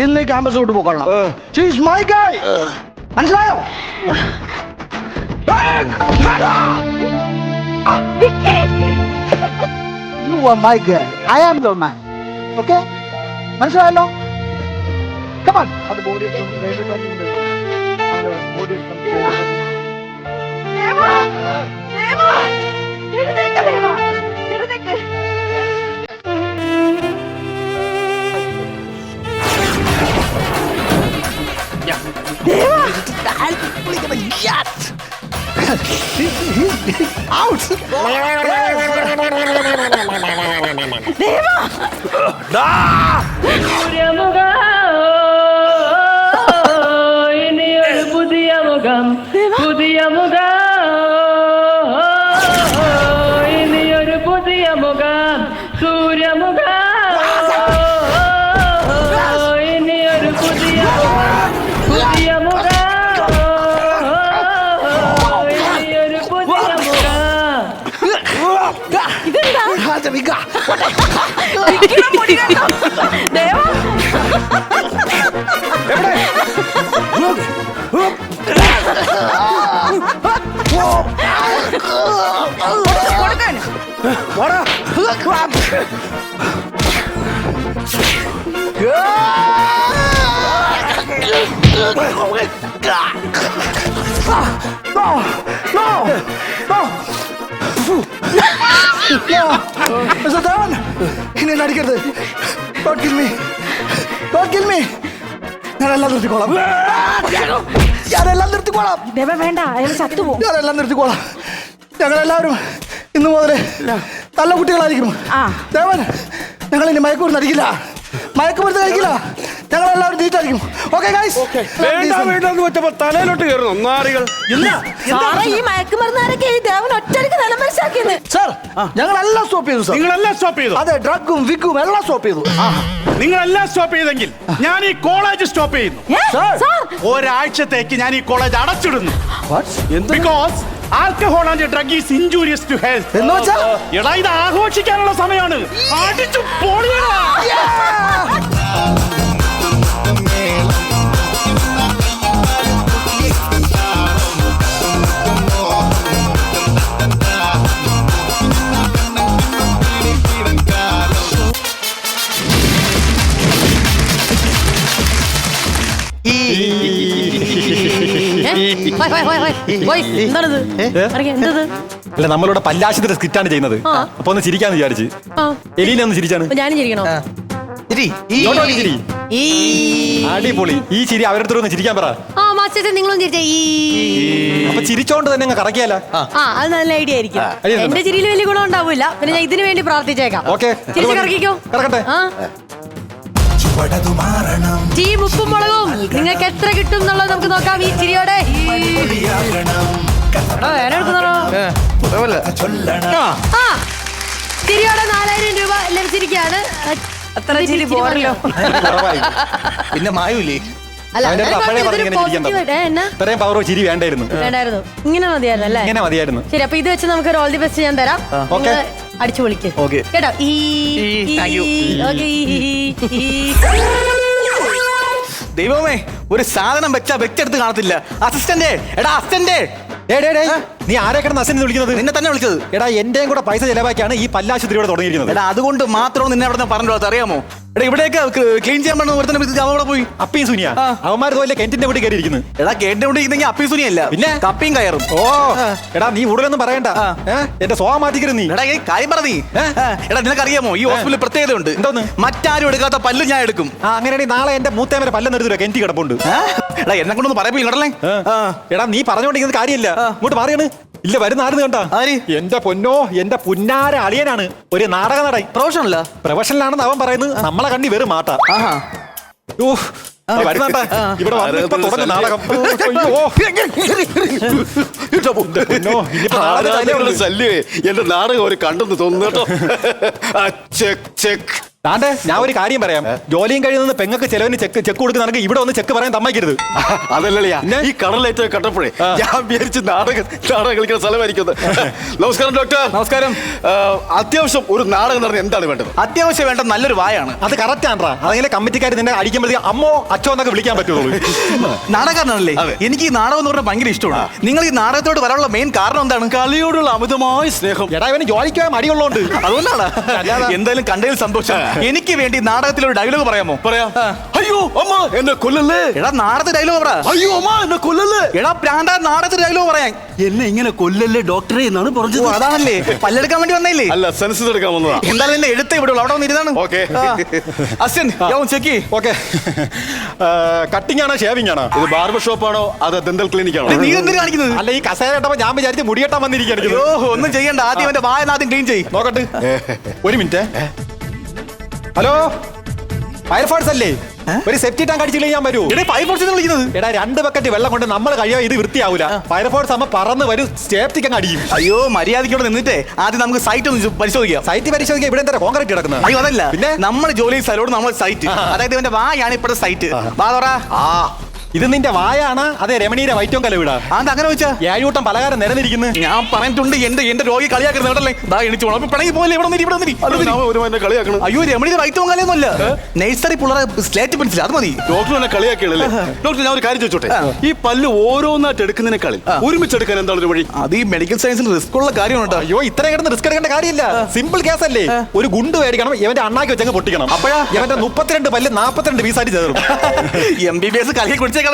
ഇന്ന് ക്യാമ്പസ് വിട്ട് പോക്കണം. മനസ്സിലായോ? You are my girl. I am your man. Okay? മനസ്സിലായല്ലോ? Come on. അത് ബോഡി ഇനിയൊരു പുതിയ മുഖം പുതിയ മുഖം ഇനിയൊരു പുതിയ മുഖം സൂര്യമുഖം ഇനിയൊരു പുതിയ പുതിയ മുഖം ഇനിയൊരു പുതിയ മുഖം ദേവാ ഇനി എന്നെ അടിക്കരുത്. Don't kill me. Don't kill me. ഞാനെല്ലാം നിർത്തിക്കോളാം. ഞാനെല്ലാം നിർത്തിക്കോളാം. ദേവ വേണ്ട അയാൾ ചത്തുപോകും. ഞാനെല്ലാം നിർത്തിക്കോളാം. ഞങ്ങളെല്ലാവരും ഇന്നു മുതൽ നല്ല കുട്ടികളായിരിക്കും. ദേവൻ ഞങ്ങൾ ഇനി മയക്കുമരുന്ന് അടിക്കില്ല, മയക്കുമരുന്ന് കഴിക്കില്ല. ഞങ്ങളെല്ലാവരും നീറ്റായിരിക്കും. Okay guys. വേണ്ട വേണ്ടെന്ന് വെച്ചപ്പോ തലയിലോട്ട് കയറുന്നു നാറികൾ. സാറേ ഈ മയക്കുമരുന്നാരൊക്കെ ഈ ദേവൻ ഒറ്റയ്ക്ക് നില മനസ്സിലാക്കിയത്. സാർ ഞങ്ങളെല്ലാം സ്റ്റോപ്പ് ചെയ്തു സാർ. നിങ്ങളെല്ലാം സ്റ്റോപ്പ് ചെയ്തു. അതെ, ഡ്രഗും വിഗും എല്ലാം സ്റ്റോപ്പ് ചെയ്തു. നിങ്ങളെല്ലാം സ്റ്റോപ്പ് ചെയ്തെങ്കിൽ ഞാൻ ഈ കോളേജ് സ്റ്റോപ്പ് ചെയ്യുന്നു. ഒരാഴ്ചത്തേക്ക് ഞാൻ ഈ കോളേജ് അടച്ചിടുന്നു. Because alcohol and drug is injurious to health. എന്ന് വെച്ചാ എടാ ഇത് ആഘോഷിക്കാനുള്ള സമയമാണ്. അടിച്ചു പൊളിയടാ. എന്താണത്? എന്തത്? അല്ല നമ്മളിവിടെ പല്ലാശുപത്രി സ്കിറ്റാണ് ചെയ്യുന്നത്. അപ്പൊ ഒന്ന് ചിരിക്കാന്ന് വിചാരിച്ച്. എലീനെ ഒന്ന് ചിരിച്ചാണ്. ഞാനും ചിരിക്കണോ? അടിപൊളി. ഈ ചിരി അവരുടെ ഒന്ന് ചിരിക്കാൻ പറ. നിങ്ങളും ചിരിച്ചേ. അപ്പൊ ചിരിച്ചോണ്ട് തന്നെ അങ്ങ് കറക്കിയാല. അത് നല്ല ഐഡിയ ആയിരിക്കും. എന്റെ ചിരിയിൽ വലിയ ഗുണം ഉണ്ടാവില്ല. പിന്നെ ഞാൻ ഇതിനു വേണ്ടി പ്രാർത്ഥിച്ചേക്കാം. ചിരിച്ച് കറക്കിക്കോ. കറക്കട്ടെ. ടീം ഉപ്പും മുളകും നിങ്ങൾക്ക് എത്ര കിട്ടും എന്നുള്ളത് നമുക്ക് നോക്കാം ഈ ചിരിയോടെ. ചിരിയോടെ 4000 രൂപ ലഭിച്ചിരിക്കുകയാണ്. അത്ര ചിരി പോരല്ലോ. പിന്നെ മായൂലേ ഇത്രയും പവറോ ചിരി വേണ്ടായിരുന്നു. വേണ്ടായിരുന്നു. ഇങ്ങനെ മതിയായിരുന്നു അല്ലേ? ഇങ്ങനെ മതിയായിരുന്നു. ശരി, അപ്പൊ ഇത് വെച്ച് നമുക്ക് ഒരു ഓൾ ദി ബെസ്റ്റ് ഞാൻ തരാം. അടിച്ചു പൊളിക്ക് കേട്ടോ. ദൈവമേ, ഒരു സാധനം വെച്ചാ വെച്ചെടുത്ത് കാണത്തില്ല. അസിസ്റ്റന്റ്, എടാ അസിസ്റ്റന്റ്. നീ ആരെ കിടന്ന് അസിസ്റ്റന്റ് വിളിക്കുന്നത്? നിന്നെ തന്നെ വിളിച്ചത്. എടാ എന്റെയും കൂടെ പൈസ ചെലവാക്കിയാണ് ഈ പല്ലാശുപത്രിയോടെ തുടങ്ങിയിരിക്കുന്നത്. എടാ അതുകൊണ്ട് മാത്രം നിന്നെ അവിടെ പറഞ്ഞല്ലോ, അറിയാമോ? എടാ ഇവിടെയൊക്കെ ക്ലീൻ ചെയ്യാൻ വേണ്ടി ഒരുത്തന്നെ അവിടെ പോയി. അപ്പീ സുനിയ അവന്മാർ തോലെ കെന്റിന്റെ വീട്ടിൽ കയറിയിരിക്കുന്നു. എടാ കേട്ടിന്റെ വീട്ടിൽ ഇരിക്കുന്നെങ്കിൽ അപ്പീ സുനിയല്ല, പിന്നെ കപ്പിയും കയറും. ഓ എടാ നീ കൂടുതലൊന്നും പറയണ്ട. എന്റെ സ്വഭാവം മാറ്റിക്കരുത് നീ. എടാ ഈ കാര്യം പറ നീ. എടാ നിനക്കറിയാമോ ഈ ഹോസ്പിറ്റലിൽ പ്രത്യേകത ഉണ്ട്. എന്തോന്ന്? മറ്റാരും എടുക്കാത്ത പല്ല് ഞാൻ എടുക്കും. അങ്ങനെയാണെങ്കിൽ നാളെ എന്റെ മൂത്തേമരെ പല്ലെന്ന് എടുത്തില്ല, കെന്റി കിടപ്പുണ്ട്. എടാ എന്നെ കൊണ്ടൊന്ന് പറയപ്പില്ലടല്ലേ. എടാ നീ പറഞ്ഞുകൊണ്ടിരിക്കുന്നത് കാര്യമില്ല. ഇങ്ങോട്ട് മാറിയാണ്. ഇല്ല വരുന്ന ആരും കണ്ടാ. എന്റെ പൊന്നോ, എന്റെ പുന്നാര അളിയനാണ്. ഒരു നാടക നടൻ. പ്രൊഫഷണലാണെന്ന് അവൻ പറയുന്നത്. നമ്മളെ കണ്ടി വെറും മാട്ട. വരുന്നാട്ടാ ഇവിടെ വന്നിപ്പോ തുടങ്ങും നാടകം. എന്റെ നാടകം ഒരു കണ്ടെന്ന് തോന്നുന്നു കേട്ടോ. താണ്ടെ ഞാൻ ഒരു കാര്യം പറയാം. ജോലിയും കഴിയുന്ന പെങ്ങൾക്ക് ചെലവിന് ചെക്ക് കൊടുക്കുന്നതാണെങ്കിൽ ഇവിടെ ഒന്ന് ചെക്ക് പറയാൻ സമ്മതിക്കരുത്. അതല്ലല്ലയാ, ഈ കടലേറ്റ കണ്ടപ്പോഴേ ഞാൻ വിചാരിച്ച് നാടകം കളിക്കുന്ന സ്ഥലമായിരിക്കും. നമസ്കാരം ഡോക്ടർ. നമസ്കാരം. അത്യാവശ്യം ഒരു നാടകം നടന്ന് എന്താണ് വേണ്ടത്? അത്യാവശ്യം വേണ്ട നല്ലൊരു വായാണ്. അത് കറക്റ്റ് ആണ്ട്രാ. അതെങ്കിലും കമ്മിറ്റിക്കാർ നിന്നെ അടിക്കുമ്പോഴത്തേക്ക് അമ്മോ അച്ഛോ എന്നൊക്കെ വിളിക്കാൻ പറ്റുള്ളൂ. നാടകക്കാരനല്ലേ? എനിക്ക് ഈ നാടകം എന്ന് പറഞ്ഞാൽ ഭയങ്കര ഇഷ്ടമാണ്. നിങ്ങൾ ഈ നാടകത്തോട് വരാനുള്ള മെയിൻ കാരണം എന്താണ്? കളിയോടുള്ള അമിതമായ സ്നേഹം. എടാ ഇവന് ജോലിക്ക് പോയാൽ മടിയുള്ളതുകൊണ്ട്. അതുകൊണ്ടാണ്. എന്തായാലും കണ്ടതിൽ സന്തോഷം. എനിക്ക് വേണ്ടി നാടകത്തിൽ ഒരു ഡയലോഗ് പറയാമോ? പറയാം. അയ്യോ അമ്മ എന്നെ കൊല്ലല്ലേ. എടാ നാടകത്തിൽ ഡയലോഗ് പറ. അയ്യോ അമ്മ എന്നെ കൊല്ലല്ലേ. എടാ പ്രാന്ത നാടകത്തിൽ ഡയലോഗ് പറയാൻ. എന്നെ ഇങ്ങനെ കൊല്ലല്ലേ ഡോക്ടറെ എന്നാണ് പറഞ്ഞത്. അതാണല്ലേ പല്ലെടുക്കാൻ വേണ്ടി വന്നല്ലേ? അല്ല സെൻസസ് എടുക്കാൻ വന്നതാ. എന്തായാലും എന്നെ എടുത്തേ വിടുള്ളൂ. അവിടെ വന്നിരുന്നാണ്. ഓക്കെ അസിൻ ചെക്ക്. ഓക്കെ, കട്ടിംഗ് ആണോ ഷേവിംഗ് ആണോ? ഇത് ബാർബർ ഷോപ്പാണോ അതോ ദന്തൽ ക്ലിനിക് ആണോ? നീ എന്തിനാ കാണിക്കുന്നത്? അല്ല, ഈ കസേര ഇട്ടപ്പോ ഞാൻ വിചാരിച്ച് മുടിയെട്ടാൻ വന്നിരിക്കുകയാണ്. അയ്യോ ഒന്നും ചെയ്യണ്ട. ആദ്യം എന്റെ വായ ആദ്യം ക്ലീൻ ചെയ്യും. നോക്കട്ടെ, ഒരു മിനിറ്റ്. ഹലോ, ഫയർഫോഴ്സ് അല്ലേ? ഒരു സെപ്റ്റി ടാങ്ക് അടിച്ചു ചെയ്യാൻ വരൂ. ഫയർഫോഴ്സ് വിളിക്കുന്നത്. എടാ 2 ബക്കറ്റ് വെള്ളം കൊണ്ട് നമ്മൾ കഴിയാൻ ഇത് വൃത്തിയാവൂല. ഫയർഫോഴ്സ് അമ്മ പറന്ന് വരും, സേഫ്റ്റിക്ക് അങ്ങ് അടിക്കും. അയ്യോ മര്യാദയ്ക്കോടെ നിന്നിട്ടേ ആദ്യം നമുക്ക് സൈറ്റ് ഒന്ന് പരിശോധിക്കാം. സൈറ്റ് പരിശോധിക്കാൻ ഇവിടെ എന്താ കോൺക്രീറ്റ് കിടക്കുന്നത്? അയ്യോ അതല്ല, പിന്നെ നമ്മൾ ജോലി സ്ഥലോട് നമ്മൾ സൈറ്റ്. അതായത് ഇവന്റെ വായാണ് ഇപ്പോഴത്തെ സൈറ്റ്. വാ തുറ. ഇത് നിന്റെ വായാണ് അതേ രമണീരെ വൈറ്റവും കലവിടാ? അത് അങ്ങനെ വെച്ചാ 7 കൂട്ടം പലകാരം നിരന്നിരിക്കുന്നു. ഞാൻ പറഞ്ഞിട്ടുണ്ട് എന്റെ രോഗി കളിയാക്കുന്നത് കേട്ടല്ലേ. എണിച്ചു പോണം. പിണങ്ങി പോലെ ഇവിടെ ഒരു കളിയാക്കണം. അയ്യോ രമണിയുടെ വൈറ്റവും കലയൊന്നുമല്ല, നഴ്സറി പിള്ളേരെ സ്ലേറ്റ് പെൻസിൽ അത് മതി. ഡോക്ടർ എന്നെ കളിയാക്കിയല്ലേ. ഡോക്ടർ ഞാൻ ഒരു കാര്യം ചോദിച്ചോട്ടെ, ഈ പല്ല് ഓരോന്നായിട്ട് എടുക്കുന്നതിനേക്കാളും ഒരുമിച്ചെടുക്കാൻ എന്താണ് ഒരു വഴി? അത് ഈ മെഡിക്കൽ സയൻസിൽ റിസ്ക് ഉള്ള കാര്യമാണ് കേട്ടോ. അയ്യോ ഇത്രയും കിടന്ന് റിസ്ക് എടുക്കേണ്ട കാര്യമില്ല. സിമ്പിൾ കേസ് അല്ലേ. ഒരു ഗുണ്ട് മേടിക്കണം, ഇവന്റെ അണ്ണാക്കി വെച്ചങ്ങ് പൊട്ടിക്കണം. അപ്പോഴാ ഇവന്റെ 32 പല്ല് 42 പീസായിട്ട് ചേർന്നു. MBBS കളിയെ കുടിച്ചേക്കാണല്ലേ.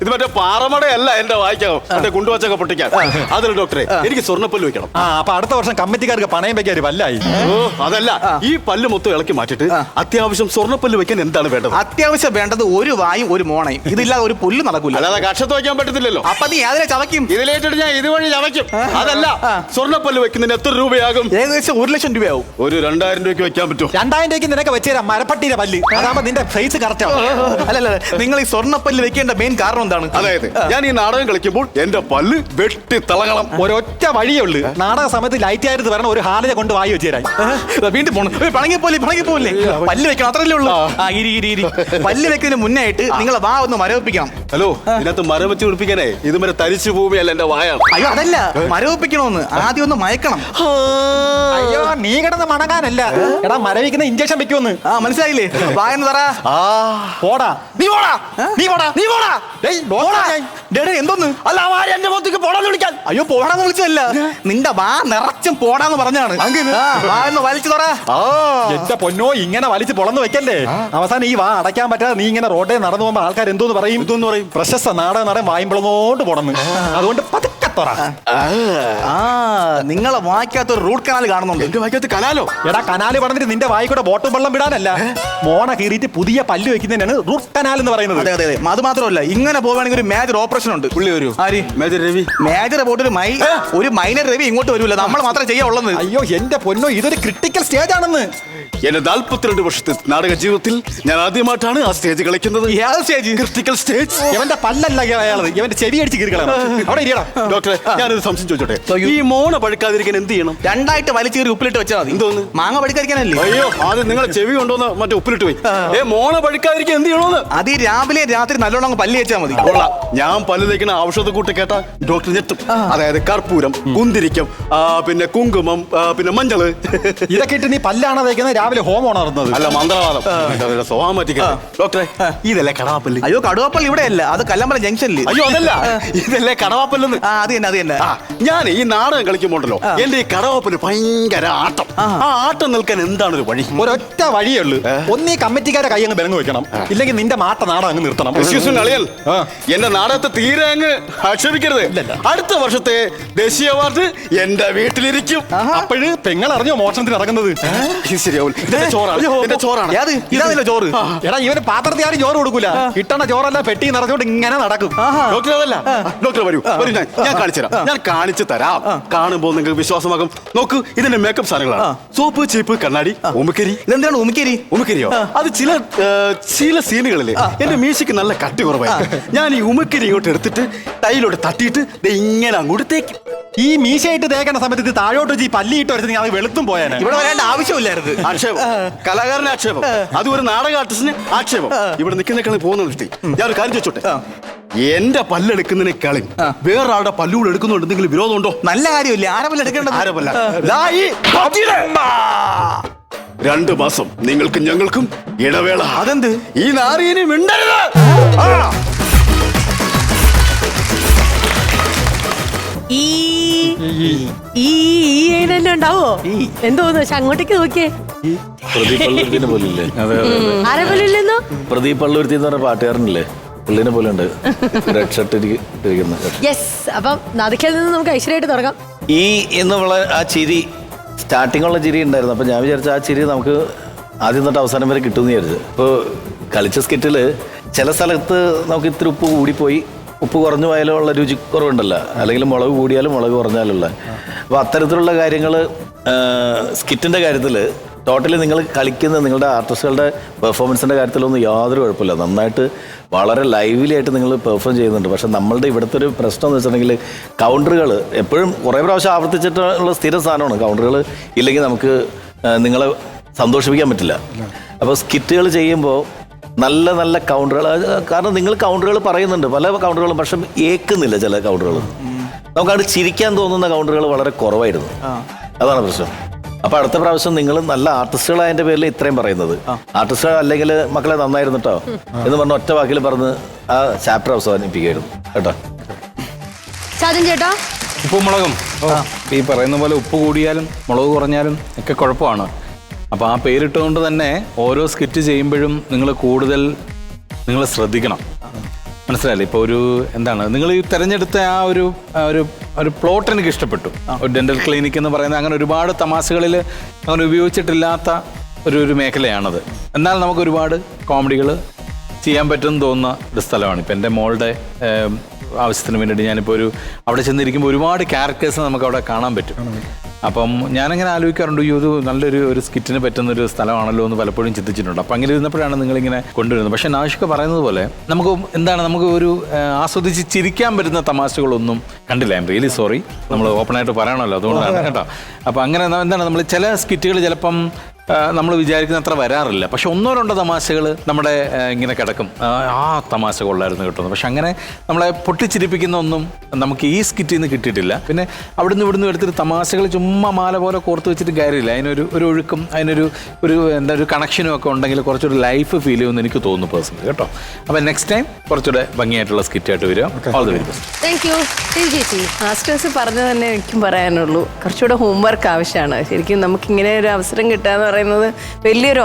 ഇത് മറ്റേ പാറമടയല്ല എന്റെ വായിക്കാവും എന്റെ കുണ്ടുവച്ചൊക്കെ പൊട്ടിക്കാൻ. അതിൽ ഡോക്ടറെ എനിക്ക് സ്വർണ്ണപ്പല്ല് വെക്കണം. അപ്പൊ അടുത്ത വർഷം കമ്മിറ്റിക്കാർക്ക് പണയം വെക്കാൻ ഒരു പല്ലായി. ഓ അതല്ല, ഈ പല്ല് മൊത്തം ഇളക്കി മാറ്റിട്ട് അത്യാവശ്യം സ്വർണ്ണപ്പല്ല് വെക്കാൻ എന്താണ് വേണ്ടത്? അത്യാവശ്യം വേണ്ടത് ഒരു വായും ഒരു മോണയും. ഇതില്ലാതെ ഒരു പുല്ല് നടക്കൂല. അല്ലാതെ കക്ഷത്ത് വയ്ക്കാൻ പറ്റത്തില്ലല്ലോ. അപ്പൊ നീ അതിനെ ചവയ്ക്കും. ഇതിലേറ്റിട്ട് ഞാൻ ഇതുവഴി ചവയ്ക്കും. അതല്ല, സ്വർണ്ണപ്പല്ല് വെക്കുന്നതിന് എത്ര രൂപയാകും? ഏകദേശം 1 ലക്ഷം രൂപയാവും. ഒരു 2000 രൂപയ്ക്ക് വെക്കാൻ പറ്റും. 2000 രൂപയ്ക്ക് നിനക്ക് വെച്ചേരാം മരപ്പട്ടിയുടെ പല്ല്. അതാകുമ്പോ നിന്റെ സൈസ് കറക്റ്റ് ആവും. അല്ലല്ല, നിങ്ങൾ ഈ സ്വർണ്ണപ്പല്ല് വെക്കേണ്ട മെയിൻ കാരണം എന്താണ്? അതായത് ഞാൻ ഈ നാടകം കളിക്കുമ്പോൾ എന്റെ പല്ല് വെട്ടി തിളങ്ങണം. ഒരൊറ്റ വഴിയേ ഉള്ളൂ. നാടക സമയത്ത് ലൈറ്റ് ആയിട്ട് വരണം, ഒരു ഹാലിനെ കൊണ്ട് വായി വെച്ചേരാൻ. വീണ്ടും പോണം. പണങ്ങിപ്പോലെ പല്ല് വെക്കണം, അത്രല്ലേ ഉള്ളൂ. പല്ല് വെക്കുന്നതിന് മുന്നായിട്ട് നിങ്ങളെ വാ ഒന്ന് മരവിപ്പിക്കണം. ഹലോ, ഇതിനകത്ത് മരം വെച്ച് പിടിപ്പിക്കാനേ ഇതുവരെ തരിച്ചു ഭൂമിയല്ല എന്റെ വായാണ്. അയ്യോ അതല്ല, മരവിപ്പിക്കണമെന്ന് ആദ്യം ഒന്ന് മയക്കണം. അയ്യോ നീ കിടന്ന് മണങ്ങാനല്ല, എടാ മരവിക്കുന്ന ഇഞ്ചക്ഷൻ വെക്കുമെന്ന്. മനസ്സിലായില്ലേ? വായെന്ന് പറ. പോടാ നീ പോടാ, നീ പോടാ, നീ പോടാ. എന്തോന്ന്? അല്ല എന്റെ മുഖത്തേക്ക് പോടാന്ന് വിളിക്കാൻ. അയ്യോ പോടാന്ന് വിളിച്ചതല്ല, നിന്റെ വാ നിറച്ചും പോടാന്ന് പറഞ്ഞാണ്. വാ എന്ന് വലിച്ചു തുറ. എന്റെ പൊന്നോ, ഇങ്ങനെ വലിച്ച് പൊളന്ന് വെക്കല്ലേ. അവസാനം ഈ വാ അടയ്ക്കാൻ പറ്റാതെ നീ ഇങ്ങനെ റോഡേ നടന്നു പോകുമ്പോ ആൾക്കാർ എന്തോന്ന് പറയും? പ്രശസ്ത നാടകം നടൻ വായുമ്പളന്നോണ്ട് പോണെന്ന്. അതുകൊണ്ട് പതുക്കെ തുറ. നിങ്ങളെ വായിക്കാത്തൊരു റൂട്ട് കനാൽ കാണുന്നുണ്ട്. എന്റെ വായിക്കകത്ത് കനാലോ? എടാ കനാല് പടന്നിട്ട് നിന്റെ വായിക്കൂടെ ബോട്ടും വെള്ളം വിടാനല്ല, മോണ കീറിയിട്ട് പുതിയ പല്ല് വെക്കുന്നതിനാണ് റൂട്ട് കനാൽ എന്ന് പറയുന്നത്. അതെ അതെ, അത് മാത്രമല്ല ഇങ്ങനെ പോവുകയാണെങ്കിൽ ഒരു മേജർ ഓപ്പറേഷൻ ഉണ്ട്. പുള്ളി വരൂ. ആര്? മേജർ രവി. മേജർ പോയിട്ട് ഒരു മൈനർ രവി ഇങ്ങോട്ട് വരൂല, നമ്മൾ മാത്രമേ ചെയ്യാനുള്ളത്. അയ്യോ എന്റെ പൊന്നോ, ഇതൊരു ക്രിട്ടിക്കൽ സ്റ്റേജ് ആണെന്ന്. എന്റെ 42 വർഷത്തെ നാടക ജീവിതത്തിൽ ഞാൻ ആദ്യമായിട്ടാണ് ആ സ്റ്റേജ് കളിക്കുന്നത്. ഏത് സ്റ്റേജ്? Critical stage. ഇവന്റെ പല്ലല്ല അയാളത്, ഇവന്റെ ചെവി അടിച്ച് കീറികളാണ്. അവിടെ ഇരിയടാ. ഡോക്ടറെ ഞാനൊരു സംശയം ചോദിച്ചോട്ടെ, ഈ മോണ പഴുക്കാതിരിക്കാൻ എന്ത് ചെയ്യണം? 2 വലിച്ചു കീറി ഉപ്പിലിട്ട് വെച്ചാൽ മതി. എന്തോന്ന്? മാങ്ങ പഴുക്കാതിരിക്കാനല്ലേ? അയ്യോ ആദ്യം നിങ്ങളെ ചെവി കൊണ്ടുവന്ന് മറ്റേ ഉപ്പിലിട്ട് പോയി. മോണ പഴുക്കാതിരിക്കാൻ എന്ത് ചെയ്യണമെന്ന്? അത് ഈ രാവിലെ രാത്രി നല്ലോണം പല്ല് വെച്ചാൽ മതി. ഞാൻ പല്ല് തേക്കുന്ന ഔഷധ കൂട്ട് കേട്ടാ ഡോക്ടർ ഞെട്ടും. അതായത് കർപ്പൂരം, കുന്തിരിക്കം, പിന്നെ കുങ്കുമം, പിന്നെ മഞ്ഞള്. ഇതൊക്കെ ഇട്ട് നീ പല്ലാണ് തേക്കുന്നത്, രാവിലെ ഹോം ഉണർന്നത്. അല്ല മന്ത്രവാദം. സ്വഭാവം മാറ്റിക്ക. ഡോക്ടറെ ഇതല്ലേ കടവാപ്പല്ല്? അയ്യോ കടുവാപ്പള്ളി ഇവിടെയല്ല, അത് കല്ലമ്പലം ജംഗ്ഷനിൽ. അയ്യോ അതല്ല, ഇതല്ലേ കടവാപ്പല്ലെന്ന്. അത് തന്നെ അത് തന്നെ. ഞാൻ ഈ നാടകം കളിക്കുമ്പോണ്ടല്ലോ എന്റെ ഈ കടവാപ്പല് ഭയങ്കര ആട്ടം. ആ ആട്ടം നിൽക്കാൻ എന്താണ് ഒരു വഴി? ഒരൊറ്റ വഴിയേ ഉള്ളൂ. ഒന്നീ കമ്മിറ്റിക്കാരെ കൈ അങ്ങ് ബലങ്ങ് വെക്കണം, ഇല്ലെങ്കിൽ നിന്റെ മാട്ട നാടകം അങ്ങ് നിർത്തണം. എന്റെ നാടകത്തെ തീരെ അങ്ങ് ആക്ഷേപിക്കരുത്. അടുത്ത വർഷത്തെ ദേശീയ അവാർഡ് എന്റെ വീട്ടിലിരിക്കും. അപ്പോഴ് പെങ്ങൾ അറിഞ്ഞോ മോഷണത്തിന് ഇറങ്ങുന്നത്? ശരിയാവില്ല, ഇതെന്റെ ചോറാണ്. എന്റെ ചോറാണ്. ഇതാണല്ലോ ചോറ്. എടാ ഇവന് പാത്രത്തിൽ ആരും ചോറ് കൊടുക്കൂല, കിട്ടണ ചോറല്ല പെട്ടി നിറഞ്ഞോണ്ട് ഇങ്ങനെ നടക്കും. ഡോക്ടർ അതല്ല, ഡോക്ടർ വരൂ വരൂ, ഞാൻ കാണിച്ചു തരാം. ഞാൻ കാണിച്ചു തരാം. കാണുമ്പോൾ നിങ്ങൾക്ക് വിശ്വാസമാകും. നോക്കൂ, ഇതിന്റെ മേക്കപ്പ് സാധനങ്ങളാണ്. സോപ്പ്, ചീപ്പ്, കണ്ണാടി, ഉമിക്കരി. ഇതെന്താണ് ഉമിക്കരി? ഉമിക്കരിയോ? അത് ചില സീനുകളില് എന്റെ മീശയ്ക്ക് നല്ല കട്ടി കുറവായി. ഞാൻ ഈ ഉമിക്കരി ഇങ്ങോട്ട് എടുത്തിട്ട് ടൈലോട്ട് തട്ടിയിട്ട് ഇങ്ങനെ അങ്ങോട്ട് തേക്കും. ഈ മീശയായിട്ട് തേക്കണ സമയത്ത് ഇത് താഴോട്ട് വെച്ച് ഈ പല്ലിയിട്ട് വരുന്നത് അത് വെളുത്തും പോയാനെ. ഇവിടെ വരേണ്ട ആവശ്യമില്ലായിരുന്നു. ആക്ഷേപം, കലാകാരന്റെ ആക്ഷേപം. അത് ഒരു നാടക ആർട്ടിസ്റ്റിന് ആക്ഷേപം. ഇവിടെ നിൽക്കുന്നേക്കാളും പോകുന്ന നിർത്തി. ഞാനൊരു കാര്യം ചോദിച്ചോട്ടെ, എന്റെ പല്ലെടുക്കുന്നതിനേക്കാളും വേറൊരാളുടെ പല്ലുകൂടെ എടുക്കുന്നുണ്ട് എന്തെങ്കിലും വിരോധമുണ്ടോ? നല്ല കാര്യമില്ല. ആരെ പല്ല് എടുക്കേണ്ടത്? ആരെ പല്ല? 2 മാസം നിങ്ങൾക്കും ഞങ്ങൾക്കും ഇടവേള. അതെന്ത്? ഈ നാറിയനെ മിണ്ടരുത്. ഉണ്ടാവോ? എന്തോന്നു? പക്ഷെ അങ്ങോട്ടേക്ക് നോക്കിയേ. പ്രദീപ് പള്ളുരുത്തിനെ പോലില്ലേ? ആരെ പോലും ഇല്ലെന്നോ? പ്രദീപ് പള്ളുരുത്തി എന്ന് പറഞ്ഞ പാട്ടുകാരനില്ലേ, പുള്ളിനെ പോലെ ഉണ്ട് റെഡ് ഷർട്ട് ഇരിക്കുന്നത്. യെസ്. അപ്പം നദിക്കൽ നിന്ന് നമുക്ക് ഐശ്വര്യമായിട്ട് തുടങ്ങാം. ഈ എന്നുള്ള ആ ചിരി സ്റ്റാർട്ടിങ്ങുള്ള ചിരി ഉണ്ടായിരുന്നു. അപ്പം ഞാൻ വിചാരിച്ച ആ ചിരി നമുക്ക് ആദ്യം തൊട്ട് അവസാനം വരെ കിട്ടുമെന്ന് വിചാരിച്ചു. ഇപ്പോൾ കളിച്ച സ്കിറ്റിൽ ചില സ്ഥലത്ത് നമുക്ക് ഇത്തിരി ഉപ്പ് കൂടിപ്പോയി, ഉപ്പ് കുറഞ്ഞു പോയാലും ഉള്ള രുചി കുറവുണ്ടല്ലോ, അല്ലെങ്കിൽ മുളക് കൂടിയാലും മുളക് കുറഞ്ഞാലുള്ള. അപ്പോൾ അത്തരത്തിലുള്ള കാര്യങ്ങൾ സ്കിറ്റിൻ്റെ കാര്യത്തിൽ ടോട്ടലി നിങ്ങൾ കളിക്കുന്ന നിങ്ങളുടെ ആർട്ടിസ്റ്റുകളുടെ പെർഫോമൻസിൻ്റെ കാര്യത്തിലൊന്നും യാതൊരു കുഴപ്പമില്ല. നന്നായിട്ട് വളരെ ലൈവ്ലി ആയിട്ട് നിങ്ങൾ പെർഫോം ചെയ്യുന്നുണ്ട്. പക്ഷെ നമ്മളുടെ ഇവിടുത്തെ ഒരു പ്രശ്നം എന്ന് വെച്ചിട്ടുണ്ടെങ്കിൽ കൗണ്ടറുകൾ എപ്പോഴും കുറേ പ്രാവശ്യം ആവർത്തിച്ചിട്ടുള്ള സ്ഥിരം സാധനമാണ്. കൗണ്ടറുകൾ ഇല്ലെങ്കിൽ നമുക്ക് നിങ്ങളെ സന്തോഷിപ്പിക്കാൻ പറ്റില്ല. അപ്പോൾ സ്കിറ്റുകൾ ചെയ്യുമ്പോൾ നല്ല നല്ല കൗണ്ടറുകൾ, കാരണം നിങ്ങൾ കൗണ്ടറുകൾ പറയുന്നുണ്ട് പല കൗണ്ടറുകളും, പക്ഷെ ഏക്കുന്നില്ല ചില കൗണ്ടറുകൾ. നമുക്കത് ചിരിക്കാൻ തോന്നുന്ന കൗണ്ടറുകൾ വളരെ കുറവായിരുന്നു. അതാണ് പ്രശ്നം. അപ്പൊ അടുത്ത പ്രാവശ്യം നിങ്ങൾ നല്ല ആർട്ടിസ്റ്റുകളായതിന്റെ പേരിൽ ഇത്രയും പറയുന്നത്. ആർട്ടിസ്റ്റുകൾ അല്ലെങ്കിൽ മക്കളെ നന്നായിരുന്നു കേട്ടോ എന്ന് പറഞ്ഞ ഒറ്റ വാക്കിൽ പറഞ്ഞ് ആ ചാപ്റ്റർ അവസാനിപ്പിക്കുകയായിരുന്നു കേട്ടോ. സാജൻ ചേട്ടാ, ഉപ്പും മുളകും ഈ പറയുന്ന പോലെ ഉപ്പ് കൂടിയാലും മുളക് കുറഞ്ഞാലും ഒക്കെ കുഴപ്പമാണ്. അപ്പോൾ ആ പേരിട്ടുകൊണ്ട് തന്നെ ഓരോ സ്കിറ്റ് ചെയ്യുമ്പോഴും നിങ്ങൾ കൂടുതൽ നിങ്ങൾ ശ്രദ്ധിക്കണം. മനസ്സിലായില്ലേ? ഇപ്പോൾ ഒരു എന്താണ് നിങ്ങൾ ഈ തിരഞ്ഞെടുത്ത ആ ഒരു ഒരു പ്ലോട്ട് എനിക്ക് ഇഷ്ടപ്പെട്ടു. ഒരു ഡെന്റൽ ക്ലിനിക് എന്ന് പറയുന്നത് അങ്ങനെ ഒരുപാട് തമാശകളിൽ അങ്ങനെ ഉപയോഗിച്ചിട്ടില്ലാത്ത ഒരു മേഖലയാണത്. എന്നാൽ നമുക്ക് ഒരുപാട് കോമഡികൾ ചെയ്യാൻ പറ്റുമെന്ന് തോന്നുന്ന ഒരു സ്ഥലമാണ്. ഇപ്പം എൻ്റെ മോളുടെ ആവശ്യത്തിന് വേണ്ടിയിട്ട് ഞാനിപ്പോൾ അവിടെ ചെന്നിരിക്കുമ്പോൾ ഒരുപാട് ക്യാരക്ടേഴ്സ് നമുക്ക് അവിടെ കാണാൻ പറ്റും. അപ്പം ഞാനങ്ങനെ ആലോചിക്കാറുണ്ട്, ഇത് നല്ലൊരു സ്കിറ്റിന് പറ്റുന്നൊരു സ്ഥലമാണല്ലോ എന്ന് പലപ്പോഴും ചിന്തിച്ചിട്ടുണ്ട്. അപ്പം അങ്ങനെ ഇരുന്നപ്പോഴാണ് നിങ്ങളിങ്ങനെ കൊണ്ടുവരുന്നത്. പക്ഷേ നാഷിക പറയുന്നത് പോലെ നമുക്ക് ഒരു ആസ്വദിച്ച് ചിരിക്കാൻ പറ്റുന്ന തമാശകളൊന്നും കണ്ടില്ല. ഐ എം റിയലി സോറി, നമ്മൾ ഓപ്പണായിട്ട് പറയണമല്ലോ, അതുകൊണ്ടാണ് കേട്ടോ. അപ്പം അങ്ങനെ നമ്മൾ ചില സ്കിറ്റുകൾ ചിലപ്പം നമ്മൾ വിചാരിക്കുന്ന അത്ര വരാറില്ല. പക്ഷെ ഒന്നോ രണ്ടോ തമാശകൾ നമ്മുടെ ഇങ്ങനെ കിടക്കും, ആ തമാശ കൊള്ളായിരുന്നു കിട്ടുന്നു. പക്ഷെ അങ്ങനെ നമ്മളെ പൊട്ടിച്ചിരിപ്പിക്കുന്ന ഒന്നും നമുക്ക് ഈ സ്കിറ്റിൽ നിന്ന് കിട്ടിയിട്ടില്ല. പിന്നെ അവിടുന്ന് ഇവിടുന്ന് എടുത്തിട്ട് തമാശകൾ ചുമ്മാ മാല പോലെ കോർത്ത് വെച്ചിട്ട് കാര്യമില്ല. അതിനൊരു ഒഴുക്കും അതിനൊരു ഒരു കണക്ഷനും ഒക്കെ ഉണ്ടെങ്കിൽ കുറച്ചൊരു ലൈഫ് ഫീൽ ചെയ്യുമെന്ന് എനിക്ക് തോന്നുന്നു പേഴ്സണലി കേട്ടോ. അപ്പോൾ നെക്സ്റ്റ് ടൈം കുറച്ചുകൂടെ ഭംഗിയായിട്ടുള്ള സ്കിറ്റായിട്ട് വരിക. All the very best. Thank you. Masters പറഞ്ഞു തന്നെ എനിക്കും പറയാനുള്ളൂ, കുറച്ചുകൂടെ ഹോംവർക്ക് ആവശ്യമാണ്. ശരിക്കും നമുക്കിങ്ങനെ ഒരു അവസരം കിട്ടുക പറയുന്നത് വലിയൊരു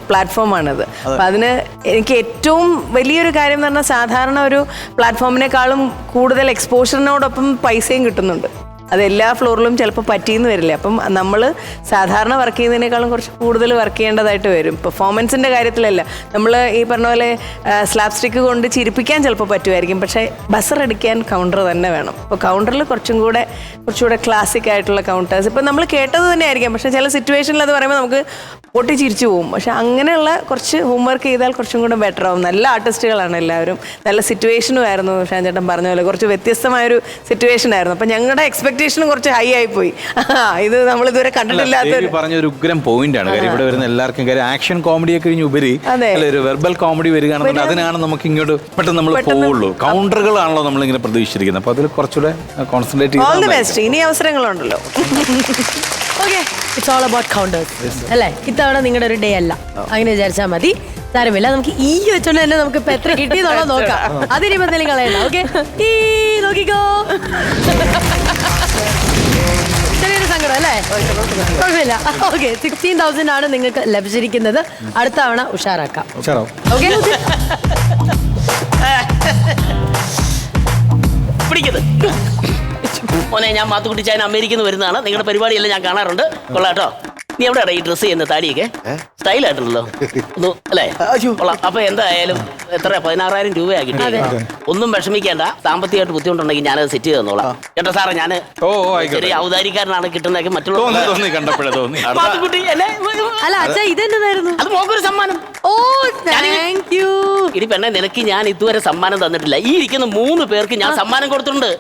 പ്ലാറ്റ്ഫോമാണിത്. അപ്പം അതിന് എനിക്ക് ഏറ്റവും വലിയൊരു കാര്യം എന്ന് പറഞ്ഞാൽ സാധാരണ ഒരു പ്ലാറ്റ്ഫോമിനേക്കാളും കൂടുതൽ എക്സ്പോഷറിനോടൊപ്പം പൈസയും കിട്ടുന്നുണ്ട്. അത് എല്ലാ ഫ്ലോറിലും ചിലപ്പോൾ പറ്റിയെന്ന് വരില്ല. അപ്പം നമ്മൾ സാധാരണ വർക്ക് ചെയ്യുന്നതിനേക്കാളും കുറച്ച് കൂടുതൽ വർക്ക് ചെയ്യേണ്ടതായിട്ട് വരും. പെർഫോമൻസിൻ്റെ കാര്യത്തിലല്ല, നമ്മൾ ഈ പറഞ്ഞ പോലെ സ്ലാബ് സ്റ്റിക്ക് കൊണ്ട് ചിരിപ്പിക്കാൻ ചിലപ്പോൾ പറ്റുമായിരിക്കും, പക്ഷേ ബസറടിക്കാൻ കൗണ്ടർ തന്നെ വേണം. അപ്പോൾ കൗണ്ടറിൽ കുറച്ചുകൂടെ ക്ലാസിക് ആയിട്ടുള്ള കൗണ്ടേഴ്സ് ഇപ്പം നമ്മൾ കേട്ടത് തന്നെ ആയിരിക്കാം, പക്ഷേ ചില സിറ്റുവേഷനിൽ അത് പറയുമ്പോൾ നമുക്ക് പൊട്ടി ചിരിച്ചു പോകും. പക്ഷെ അങ്ങനെയുള്ള കുറച്ച് ഹോംവർക്ക് ചെയ്താൽ കുറച്ചും കൂടെ ബെറ്റർ ആവും. നല്ല ആർട്ടിസ്റ്റുകളാണ് എല്ലാവരും, നല്ല സിറ്റുവേഷനും ആയിരുന്നു. ഷാൻ ചേട്ടൻ പറഞ്ഞ പോലെ കുറച്ച് വ്യത്യസ്തമായൊരു സിറ്റുവേഷൻ ആയിരുന്നു. അപ്പം ഞങ്ങളുടെ എക്സ്പെക്ടേഷനും കുറച്ച് ഹൈ ആയി പോയി. ഇത് നമ്മൾ ഇതുവരെ കണ്ടിട്ടില്ലാത്ത പറഞ്ഞ ഒരു ഉഗ്രം പോയിന്റ് ആണ്. കാര്യം ഇവിടെ വരുന്ന എല്ലാവർക്കും കാര്യം ആക്ഷൻ കോമഡിയെ കഴിഞ്ഞ് ഉപരി ഒരു വെർബൽ കോമഡി വരികയാണെന്നുണ്ടെങ്കിൽ അതിനാണ് നമുക്ക് ഇങ്ങോട്ട് പെട്ടെന്ന് നമ്മൾ പോവുള്ളൂ. കൗണ്ടറുകളാണല്ലോ നമ്മളിങ്ങനെ പ്രതീക്ഷിച്ചിരിക്കുന്നത്. അപ്പോൾ അതിൽ കുറച്ചുകൂടെ കോൺസെൻട്രേറ്റ് ഓൾ ദി ബെസ്റ്റ്. ഇനി അവസരങ്ങളുണ്ടല്ലോ. Okay, it's all about counters അല്ലേ? ഇത്തവണ നിങ്ങളുടെ ഒരു ഡേ അല്ല, അങ്ങനെ വിചാരിച്ചാൽ മതി. സാരമില്ല, നമുക്ക് ഈ വെച്ചോണ്ട് തന്നെ നമുക്ക് ഇപ്പൊ എത്ര കിട്ടിയെന്നുള്ളത് നോക്കാം. അതിനിപ്പോ എന്തെങ്കിലും കളയണ്ട. ഓക്കെ, ഈ നോക്കിക്കോ. ചെറിയൊരു സങ്കടം അല്ലേ? കുഴപ്പമില്ല. ഓക്കെ, 16,000 ആണ് നിങ്ങൾക്ക് ലഭിച്ചിരിക്കുന്നത്. അടുത്ത തവണ ഉഷാറാക്കാം. ഓക്കെ, പിടിക്കുന്നത് മോനെ, ഞാൻ മാത്തുക്കുട്ടി ചായൻ അമേരിക്കയിൽ നിന്ന് വരുന്നതാണ്. നിങ്ങളുടെ പരിപാടിയെല്ലാം ഞാൻ കാണാറുണ്ട്. കൊള്ളാട്ടോ. നീ എവിടെയാണ് ഈ ഡ്രസ്സ് ചെയ്യുന്ന താടിയൊക്കെ സ്റ്റൈലായിട്ടുണ്ടല്ലോ അല്ലേ? കൊള്ളാം. അപ്പൊ എന്തായാലും എത്ര 16,000 രൂപയാ കിട്ടി. ഒന്നും വിഷമിക്കേണ്ട, സാമ്പത്തികമായിട്ട് ബുദ്ധിമുട്ടുണ്ടെങ്കിൽ ഞാനത് സെറ്റ് ചെയ്ത് തന്നോളാം കേട്ടോ സാറേ. ഞാൻ ചെറിയ ഔദാരിക്കാരനാണ്, കിട്ടുന്നതൊക്കെ മറ്റുള്ള അല്ല അച്ഛാ, ഇതെന്തായിരുന്നു? അത് മോക്കൊരു സമ്മാനം. ഓ, താങ്ക് യു. ഇനി പെണ്ണെ, നിനക്ക് ഞാൻ ഇതുവരെ സമ്മാനം തന്നിട്ടില്ല. ഈ ഇരിക്കുന്ന 3 പേർക്ക് ഞാൻ സമ്മാനം കൊടുത്തിട്ടുണ്ട്.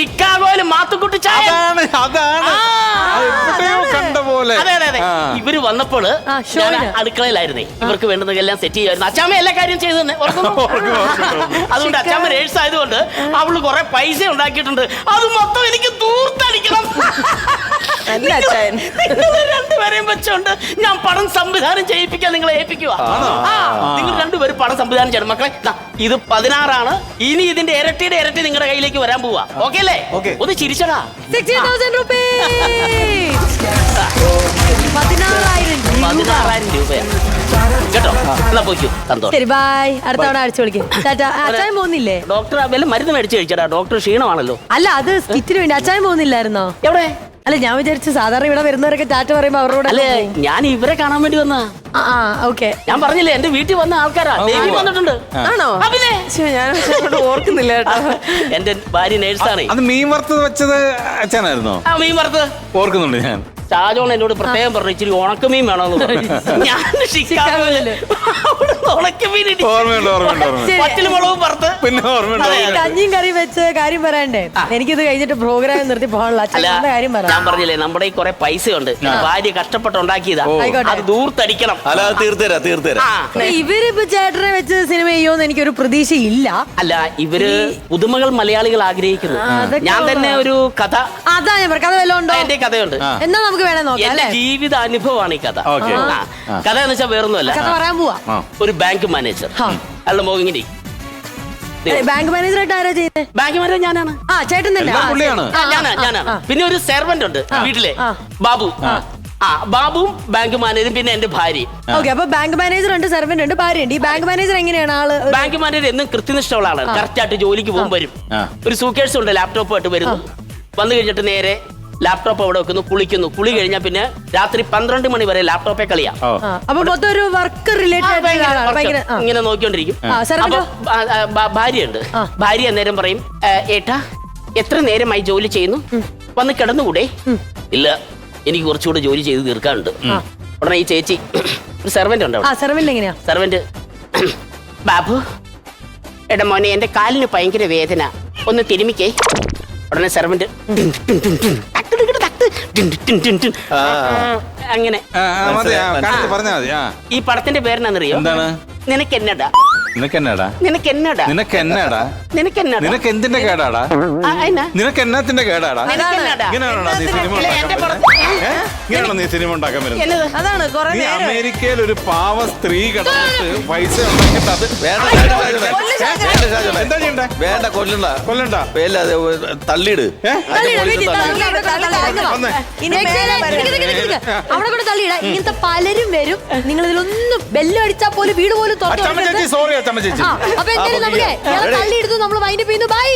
ഷിക്കാഗോയില് മാത്തുക്കുട്ടി ചായ. അതെ അതെ അതെ. ഇവര് വന്നപ്പോൾ ഞാൻ അടുക്കളയിലായിരുന്നേ. ഇവർക്ക് വേണ്ടുന്നതെല്ലാം സെറ്റ് ചെയ്യുമായിരുന്നു. അച്ചാമ്മ എല്ലാ കാര്യം ചെയ്തു തന്നെ. അതുകൊണ്ട് അച്ചാമ്മ നേഴ്സ് ആയതുകൊണ്ട് അവള് കുറെ പൈസ ഉണ്ടാക്കിയിട്ടുണ്ട്. അത് മൊത്തം എനിക്ക് ദൂർത്തടിക്കണം. നല്ല അച്ചായൻ. നിങ്ങൾ രണ്ടുപേരെയും വെച്ചോണ്ട് ഞാൻ പടം സംവിധാനം ചെയ്യിപ്പിക്കാൻ നിങ്ങളെ ഏൽപ്പിക്കുക. നിങ്ങൾ രണ്ടുപേരും പടം സംവിധാനം ചെയ്യണം മക്കളെ. ദാ, ഇത് 16 ഇനി ഇതിന്റെ ഇരട്ടിയുടെ ഇരട്ടി നിങ്ങളുടെ കയ്യിലേക്ക് വരാൻ പോവാ. ഓക്കെ അല്ലേ? ഒന്ന് ചിരിച്ചടാ. 60,000 rupees. 16,000 രൂപ. 16,000 കേട്ടോ? എന്നാ പോയിക്കോ. സന്തോഷം. ശരി ബൈ. അടുത്ത തവണ അടിച്ചു വിളിക്കും. അച്ചായൻ പോകുന്നില്ലേ? ഡോക്ടർ വല്ല മരുന്ന് മേടിച്ച് കഴിച്ചടാ. ഡോക്ടർ ക്ഷീണമാണല്ലോ. അല്ല അത് സ്കിറ്റിന് വേണ്ടി അച്ചായൻ പോകുന്നില്ലായിരുന്നോ? എവിടെ? അല്ല ഞാൻ വിചാരിച്ചു സാധാരണ ഇവിടെ വരുന്നവരൊക്കെ ടാറ്റ പറയുമ്പോ അവരോട് അല്ലേ ഞാൻ ഇവരെ കാണാൻ വേണ്ടി വന്നാ. ഓക്കെ. ഞാൻ പറഞ്ഞില്ലേ എന്റെ വീട്ടിൽ വന്ന ആൾക്കാരാ. ദേവി വന്നിട്ടുണ്ട്. ആണോ? പിന്നെ ഞാൻ ഓർക്കുന്നില്ല കേട്ടോ. എന്റെ ഭാര്യ നേഴ്സാണ്. അത് മീൻ വറുത്തത് വെച്ചത് അച്ഛനായിരുന്നോ? ആ മീൻ വറുത്ത് ഓർക്കുന്നുണ്ട് ഞാൻ. ഷാജോൺ എന്നോട് പ്രത്യേകം പറഞ്ഞു ഇച്ചിരി ഉണക്കമീൻ വേണമെന്ന് പറഞ്ഞു. ഞാൻ ഉണക്കമീൻ പച്ചില് മുളകും വറുത്ത്. പിന്നെ ഓർമ്മയുണ്ടോ? കഞ്ഞിയും കറിയും വെച്ച് കാര്യം പറയണ്ടേ? എനിക്കിത് കഴിഞ്ഞിട്ട് പ്രോഗ്രാം നിർത്തി പോകാനുള്ള അച്ഛൻ്റെ കാര്യം പറ. ഞാൻ പറഞ്ഞില്ലേ നമ്മുടെ ഈ കുറെ പൈസയുണ്ട്. ഭാര്യ കഷ്ടപ്പെട്ടുണ്ടാക്കിയതാ. അത് ദൂർത്തടിക്കണം. അല്ല അത് തീർത്തരാം. ഇവരിപ്പോ ചേട്ടനെ വെച്ച് സിനിമ ചെയ്യുമെന്ന് എനിക്കൊരു പ്രതീക്ഷയില്ല. അല്ല ഇവര് പുതുമകൾ മലയാളികൾ ആഗ്രഹിക്കുന്നു. ഞാൻ തന്നെ ഒരു കഥ. അതാ ഞാൻ കഥ വല്ലതും ഉണ്ടോ? എന്റെ കഥയുണ്ട്. എന്നാ നമുക്ക് വേണേ നോക്കാം. എന്റെ ജീവിത അനുഭവമാണ് ഈ കഥ. കഥ എന്ന് വെച്ചാൽ വേറൊന്നുമല്ല. കഥ പറയാൻ പോവാ. ഒരു ബാങ്ക് മാനേജർ. അയാളുടെ മോഹിനി. ബാങ്ക് മാനേജറായിട്ട് ആരാ ചെയ്യുന്നത്? ബാങ്ക് മാനേജർ ഞാനാണ്. ചേട്ടൻ തന്നെ. ഞാനാണ്. പിന്നെ ഒരു സെർവന്റ് ഉണ്ട് വീട്ടിലെ, ബാബു. ബാബുവും ബാങ്ക് മാനേജറും പിന്നെ എന്റെ ഭാര്യയും. ഓക്കെ. അപ്പൊ ബാങ്ക് മാനേജർ ഉണ്ട്, സെർവന്റ് ഉണ്ട്, ഭാര്യ ഉണ്ട്. ഈ ബാങ്ക് മാനേജർ എങ്ങനെയാണ് ആള്? ബാങ്ക് മാനേജർ എന്നും കൃത്യനിഷ്ഠമുള്ള ആളാണ്. കറക്റ്റ് ആയിട്ട് ജോലിക്ക് പോകും വരും. ഒരു സൂക്കേഴ്സ് ഉണ്ട്, ലാപ്ടോപ്പ് ആയിട്ട് വരുന്നു. വന്നു കഴിഞ്ഞിട്ട് നേരെ ലാപ്ടോപ്പ് അവിടെ വെക്കുന്നു, കുളിക്കുന്നു. കുളി കഴിഞ്ഞാൽ പിന്നെ രാത്രി 12 മണി വരെ ലാപ്ടോപ്പെ കളിയാ. അപ്പൊ മൊത്തം ഒരു വർക്ക് റിലേറ്റഡ് ഇങ്ങനെ നോക്കിക്കൊണ്ടിരിക്കും. അപ്പൊ ഭാര്യയുണ്ട്. ഭാര്യ നേരം പറയും, ഏട്ടാ എത്ര നേരമായി ജോലി ചെയ്യുന്നു, വന്ന് കിടന്നുകൂടെ? ഇല്ല എനിക്ക് കുറച്ചുകൂടെ ജോലി ചെയ്ത് തീർക്കാനുണ്ട്. ഉടനെ ഈ ചേച്ചി ഒരു സെർവന്റ് ഉണ്ട്. സെർവന്റ് എങ്ങനെയാ? സെർവന്റ്, ബാബു എടാ മോനെ എന്റെ കാലിന് ഭയങ്കര വേദന, ഒന്ന് തിരുമിക്കേ. ഉടനെ സെർവന്റ് അങ്ങനെ. ഈ പടത്തിന്റെ പേരെന്നറിയോ? നിനക്ക് എന്നടാ? നിനക്ക് എന്തിന്റെ കേടാടാ? നിനക്ക് എന്നത്തിന്റെ കേടാടാ? ഇങ്ങനെയാണോ നീ സിനിമ ഉണ്ടാക്കാൻ വരുന്നത്? നീ അമേരിക്കയിൽ ഒരു പാവ സ്ത്രീ കിടന്നിട്ട് പൈസ ഉണ്ടാക്കിയിട്ട് അത് എന്താ ചെയ്യണ്ടേ? വേണ്ട കൊല്ലണ്ട തള്ളിയിട്. അവിടെ കൂടെ തള്ളിയിട. ഇങ്ങനത്തെ പലരും വരും. നിങ്ങൾ ഇതിലൊന്നും ബെല്ല് അടിച്ചാൽ പോലും വീട് പോലും തുറന്നു. അപ്പൊ എന്തായാലും നമ്മളെ തള്ളിയെടുത്തു. നമ്മൾ വൈൻഡപ്പ് ചെയ്യുന്നു. ബൈ.